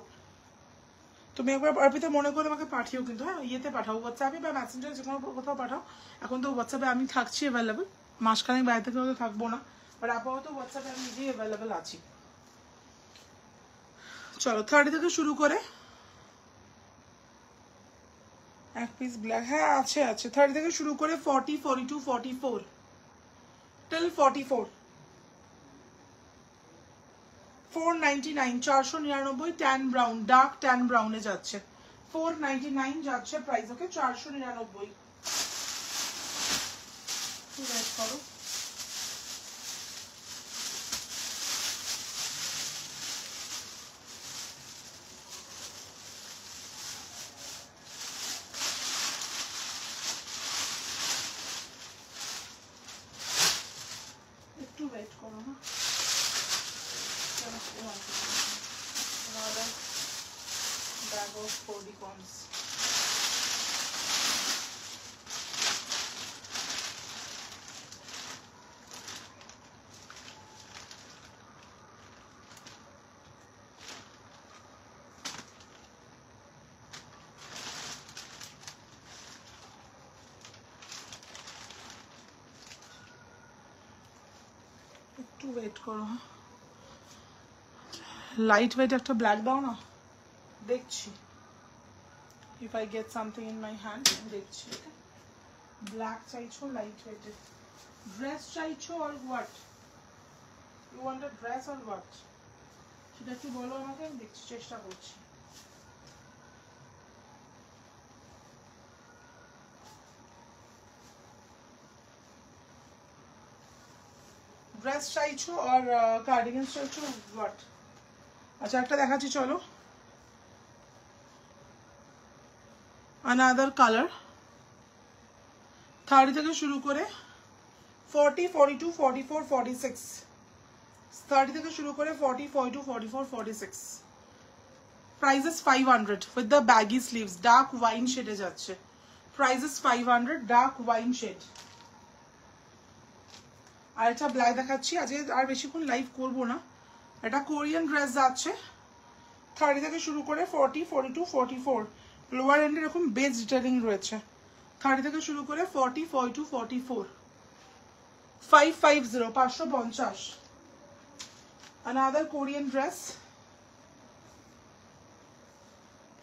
তুমি একবার অর্পিতা মনে করে আমাকে পাঠিও, কিন্তু হ্যাঁ ইয়েতে পাঠাও, হোয়াটসঅ্যাপে বা মেসেঞ্জারে, যে কোনো কোথাও পাঠাও। এখন তো হোয়াটসঅ্যাপে আমি থাকছি অ্যাভেলেবেল, মাসখানেক বাইরে থেকে হয়তো থাকবো না, বাট আপাতত হোয়াটসঅ্যাপে আমি নিজেই অ্যাভেলেবেল আছি। চলো 30 থেকে শুরু করে এক পিস ব্ল্যাক, হ্যাঁ আছে আছে। 30 থেকে শুরু করে 40, 42, 44 till 44। 499, 499 tan brown, dark tan ব্রাউনে যাচ্ছে। 499 যাচ্ছে প্রাইস, ওকে 499। ওয়েট করো, একটু ওয়েট করো না। Another bag of 40 pounds. একটু ওয়েট করো, লাইট ওয়েট একটা ব্ল্যাক দাও না, দেখছি। If I get something in my hand, দেখছি। ব্ল্যাক চাইছো, লাইট ওয়েটের ড্রেস চাইছো, আর what you want a dress আর হোয়াট, সেটা একটু বলো আমাকে, আমি দেখছি, চেষ্টা করছি। ড্রেস চাইছো আর কার্ডিগান চাইছো, হোয়াট? আচ্ছা একটা দেখাচ্ছি, চলো। আনাদার কালার 30 থেকে শুরু করে 40, 42, 44, 46। 30 থেকে শুরু করে 40, 42, 44, 46। Prices 500 with the baggy sleeves, dark wine শেডে যাচ্ছে। Prices 500, dark wine shade. আর একটা ব্ল্যাক দেখাচ্ছি, আজকে আর বেশিক্ষণ লাইভ করবো না। এটা কোরিয়ান ড্রেস যাচ্ছে 30 থেকে শুরু করে 40, 42, 44। লোয়ার এন্ডে এরকম বেজ ডিটেলিং রয়েছে। 30 থেকে শুরু করে 40, 42, 44। 550, 550। Another Korean dress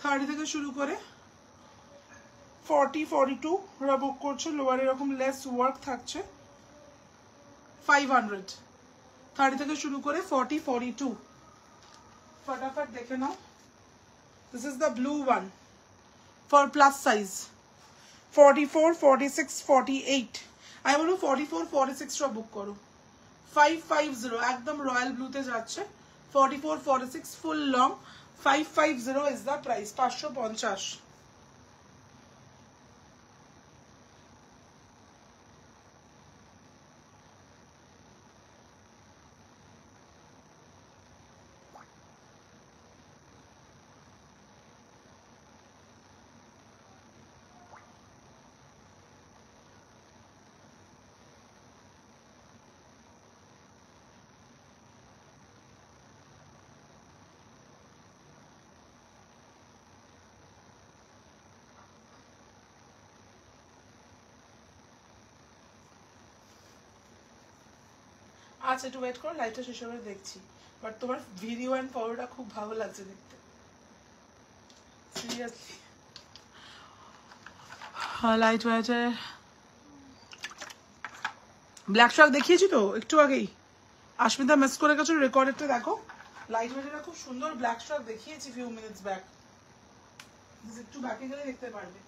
30 থেকে শুরু করে 40, 42 ওরা বুক করছে। লোয়ার এরকম লেস ওয়ার্ক থাকছে। 500। 30 থেকে শুরু করে 40, 42। ফটাফট দেখে নাও। This is the blue one for plus size 44, 46, 48। আমি বলবো 44, 46 টা বুক করো। 550 একদম রয়্যাল ব্লুতে যাচ্ছে। 44, 46 full long. 550 is the price, 550। আচ্ছা একটু ওয়েট করো, লাইটটা শেষ করে দেখছি। বাট তোমার ভিডিও অ্যান্ড ফটোটা খুব ভালো লাগছে দেখতে, সিরিয়াসলি। লাইট ওয়েটের ব্ল্যাক শার্ক দেখিয়েছি তো একটু আগেই। আশমিতা মিস করে গেছো, রেকর্ডেডটা দেখো। লাইট ওয়েটের খুব সুন্দর ব্ল্যাক শার্ক দেখিয়েছি ফিউ মিনিটস ব্যাক। একটু ব্যাকে গেলে দেখতে পারবে।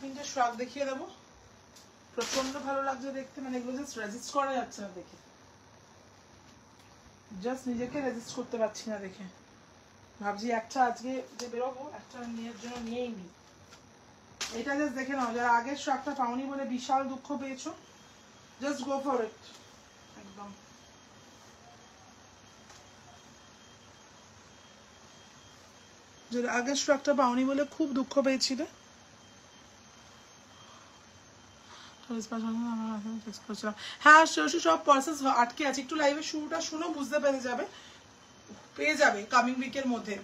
তিনটে শ্রাক দেখিয়ে দেবো। প্রচন্ড ভালো লাগছে দেখতে, মানে এগুলো জাস্ট রেজিস্ট করা যাচ্ছে না দেখে, জাস্ট নিজেকে রেজিস্ট করতে পারছি না দেখে। ভাবছি একটা আজকে যে বেরোবো একটা নিজের জন্য নিয়েই নি। এটা জাস্ট দেখে নাও, যারা আগের স্টকটা পাওনি বলে বিশাল দুঃখ পেয়েছো, জাস্ট গো ফর ইট একদম। যারা আগের স্টকটা পাওনি বলে খুব দুঃখ পেয়েছিলে, হ্যাঁ সব প্রসেস আটকে আছে। একটু লাইভে শুরুটা শুনো, বুঝতে পেয়ে যাবে কামিং উইকের মধ্যে।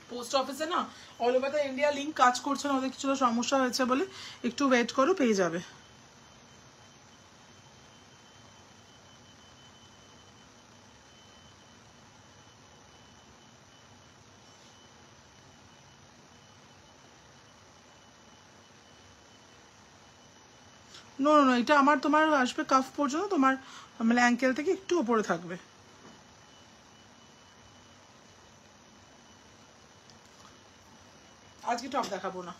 পোস্ট অফিসে না all over the India link কাজ করছে না, ওদের কিছুটা সমস্যা হয়েছে বলে একটু ওয়েট করো, পেয়ে যাবে। নো নো, এটা আমার তোমার আসবে কাফ পর্যন্ত, তোমার মানে অ্যাঙ্কেল থেকে একটু উপরে থাকবে। আজকে টপ দেখাবো না,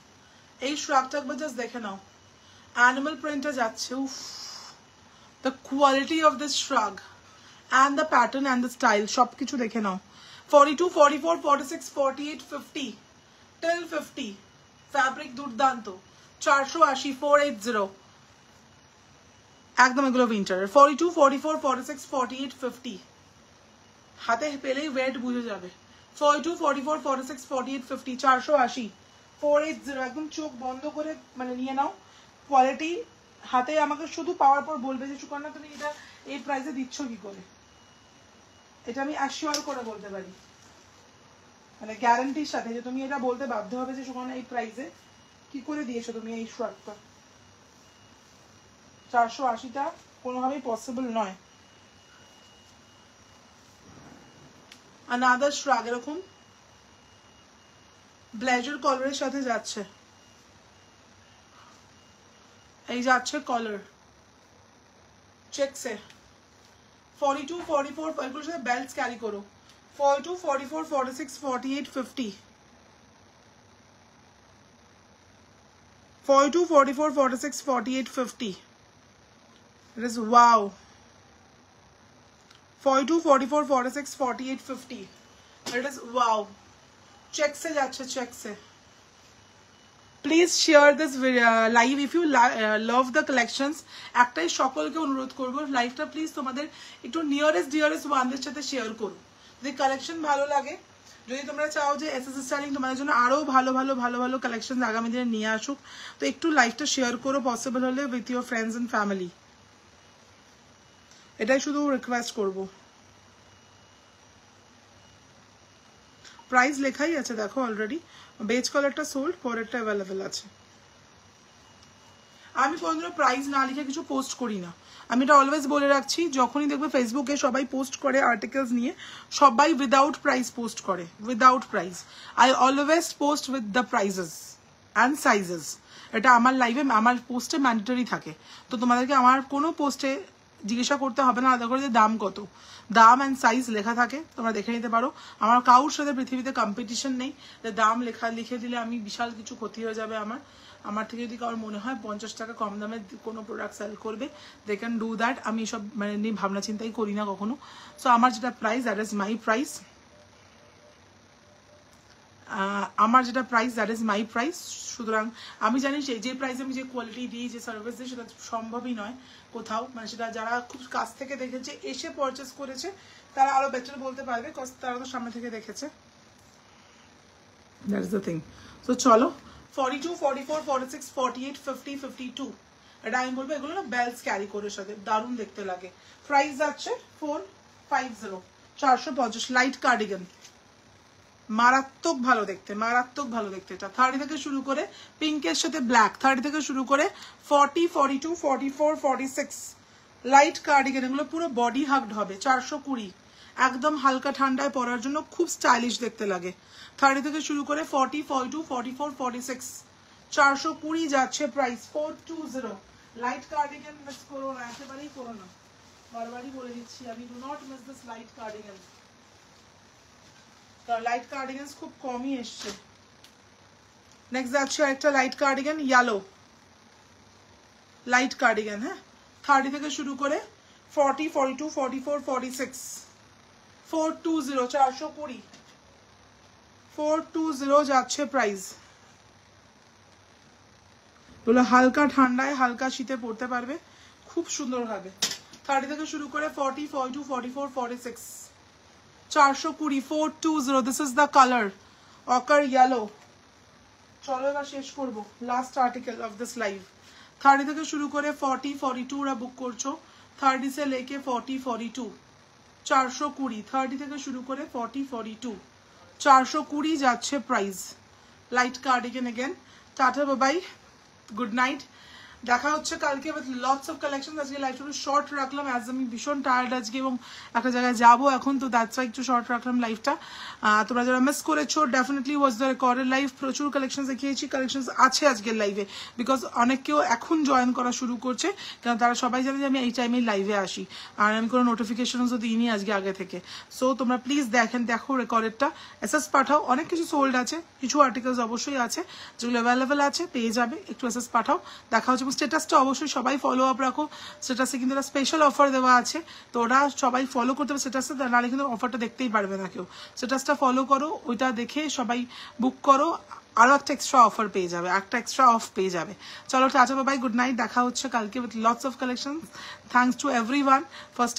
এই শ্রাগটা একবার জাস্ট দেখে নাও, অ্যানিমাল প্রিন্টে যাচ্ছে। উফ, the quality of this শ্রাগ and the pattern and the style সব কিছু দেখে নাও। 42, 44, 46, 48, 50 till 50 ফ্যাব্রিক দুর্দান্ত। 480, 480 একদম এগুলো উইন্টারের। 42, 44, 46, 48, 50 হাতে পেলেই ওয়েট বুঝে যাবে। 42, 44, 46, 48, 50 480, 480 একদম চোখ বন্ধ করে মানে নিয়ে নাও। কোয়ালিটি হাতে আমাকে শুধু পাওয়ার পর বলবে যে সুকন্যা তুমি এটা এই প্রাইসে দিচ্ছ কি করে, এটা আমি অ্যাসিওর করে বলতে পারি, মানে গ্যারান্টির সাথে যে তুমি এটা বলতে বাধ্য হবে যে সুকন্যা এই প্রাইসে কি করে দিয়েছো তুমি এই শার্টটা। 480টা কোনোভাবেই পসিবল নয়। আনাদার শ্রাগ এরকম ব্লেজার কলারের সাথে যাচ্ছে, এই যাচ্ছে কলার চেকসে। 42, 44 এগুলোর সাথে বেল্টস ক্যারি করো। 42, 44, 46, 48, 50 42, 44, 46, 48, 50 it is wow। 42, 44, 46, 48, 50 it is wow। Check সে যাচ্ছে, চেক সে। Please share this live if you love the collections. একটাই সকলকে অনুরোধ করবো, লাইভটা প্লিজ তোমাদের একটু ডিয়ারেস্ট ওয়ানদের সাথে শেয়ার করো। যদি কালেকশন ভালো লাগে, যদি তোমরা চাও যে এসএস স্টাইলিং তোমাদের জন্য আরো ভালো কালেকশন আগামী দিনে নিয়ে আসুক, তো একটু লাইভটা শেয়ার করো পসিবল হলে with your friends and family, এটাই শুধু রিকোয়েস্ট করবো। প্রাইস লেখাই আছে দেখো অলরেডি, বেজ কালারটা সোল্ড, পরেরটা অ্যাভেলেবেল আছে। আমি কোনোদিনও প্রাইস না লিখে কিছু পোস্ট করি না, আমি এটা অলওয়েজ বলে রাখছি। যখনই দেখবে ফেসবুকে সবাই পোস্ট করে আর্টিকেলস নিয়ে, সবাই উইদাউট প্রাইস পোস্ট করে, without price. I always post with the prices and sizes, এটা আমার লাইভে আমার পোস্টে ম্যান্ডেটরি থাকে। তো তোমাদেরকে আমার কোনো পোস্টে জিজ্ঞাসা করতে হবে না আলাদা করে যে দাম কত, দাম অ্যান্ড সাইজ লেখা থাকে, তোমরা দেখে নিতে পারো। আমার কারোর সাথে পৃথিবীতে কম্পিটিশন নেই যে দাম লিখে দিলে আমি বিশাল কিছু ক্ষতি হয়ে যাবে আমার থেকে যদি কারোর মনে হয় 50 টাকা কম দামে কোনো প্রোডাক্ট সেল করবে, দে ক্যান ডু দ্যাট। আমি এসব মানে নিয়ে ভাবনা চিন্তাই করি না কখনো। সো আমার যেটা price that is my price, আমার যেটা price that is my price. সুতরাং আমি জানি যে প্রাইসে আমি যে কোয়ালিটি দিই, যে সার্ভিস দিই, সেটা সম্ভবই নয় কোথাও, মানে সেটা যারা খুব কাছ থেকে দেখেছে, এসে পারচেস করেছে, তারা আরো বেটার বলতে পারবে, কজ তারা তো সামনে থেকে দেখেছে। That is the thing. So চলো 42, 44, 46, 48, 50, 52 এটা আমি বলবো এগুলো না বেলস ক্যারি করে সাথে দারুণ দেখতে লাগে। প্রাইস যাচ্ছে 450, 450 লাইট কার্ডিগান, মারাত্মক ভালো দেখতে এটা 30 থেকে শুরু করে পিঙ্কের সাথে ব্ল্যাক, 30 থেকে শুরু করে 40, 42, 44, 46 লাইট কার্ডিগান, এগুলো পুরো বডি হাগড হবে। 420 একদম হালকা ঠান্ডায় পরার জন্য খুব স্টাইলিশ দেখতে লাগে। 30 থেকে শুরু করে 40, 42, 44, 46 420 যাচ্ছে প্রাইস। 420 লাইট কার্ডিগান মিস করো না, একেবারেই করো না, বারবারই বলে দিচ্ছি আমি, do not miss this light cardigan. Light cardigans খুব কমই এসছে। নেক্সট যাচ্ছে একটা light cardigan yellow, light cardigan, হ্যাঁ 30 থেকে শুরু করে 40, 42, 44, 46, 420, 420, 420 যাচ্ছে প্রাইস। এগুলো হালকা ঠান্ডায় হালকা শীতে পরতে পারবে, খুব সুন্দর হবে। 30 থেকে শুরু করে 40, 42, 44, 46, 420, 420। This is the colour ochre yellow. চলো এবার শেষ করবো, last article of this live. 30 থেকে শুরু করে 40, 42 ওরা বুক করছো, 30 से लेके 40, 42, 420। 30 থেকে শুরু করে 40, 42, 420 যাচ্ছে price. Light cardigan again. Tata bye, good night. দেখা হচ্ছে কালকে উইথ লটস অফ কালেকশন। আজকে লাইভটা একটু শর্ট রাখলাম, অ্যাজ আমি ভীষণ টায়ার্ড আজকে এবং একটা জায়গায় যাবো এখন, তো দ্যাটস ওয়াই একটু শর্ট রাখলাম লাইভটা। তোমরা যারা মিস করেছো, definitely was the recorded live. প্রচুর কালেকশন দেখিয়েছি, কালেকশন আছে আজকের লাইভে, বিকজ অনেকেও এখন জয়েন করা শুরু করছে, কারণ তারা সবাই জানে যে আমি এই টাইমে লাইভে আসি, আর আমি কোনো নোটিফিকেশনসও দিইনি আগে থেকে। সো তোমরা প্লিজ দেখো রেকর্ডেডটা, এসএস পাঠাও। অনেক কিছু সোল্ড আছে, কিছু আর্টিকেলস অবশ্যই আছে যেগুলো অ্যাভেলেবেল আছে, পেয়ে যাবে। একটু এসএস পাঠাও। দেখা হচ্ছে। স্ট্যাটাসটা অবশ্যই সবাই ফলো আপ রাখো। স্ট্যাটাসে কিন্তু একটা স্পেশাল অফার দেওয়া আছে, তো ওরা সবাই ফলো করতে হবে স্ট্যাটাসে, নাহলে কিন্তু অফারটা দেখতেই পারবে না কেউ। স্ট্যাটাসটা ফলো করো, ওইটা দেখে সবাই বুক করো, আরো একটা এক্সট্রা অফার পেয়ে যাবে, একটা এক্সট্রা অফ পেয়ে যাবে। চলো টাটা বাই, গুড নাইট। দেখা হচ্ছে কালকে with lots of collection. Thanks to everyone first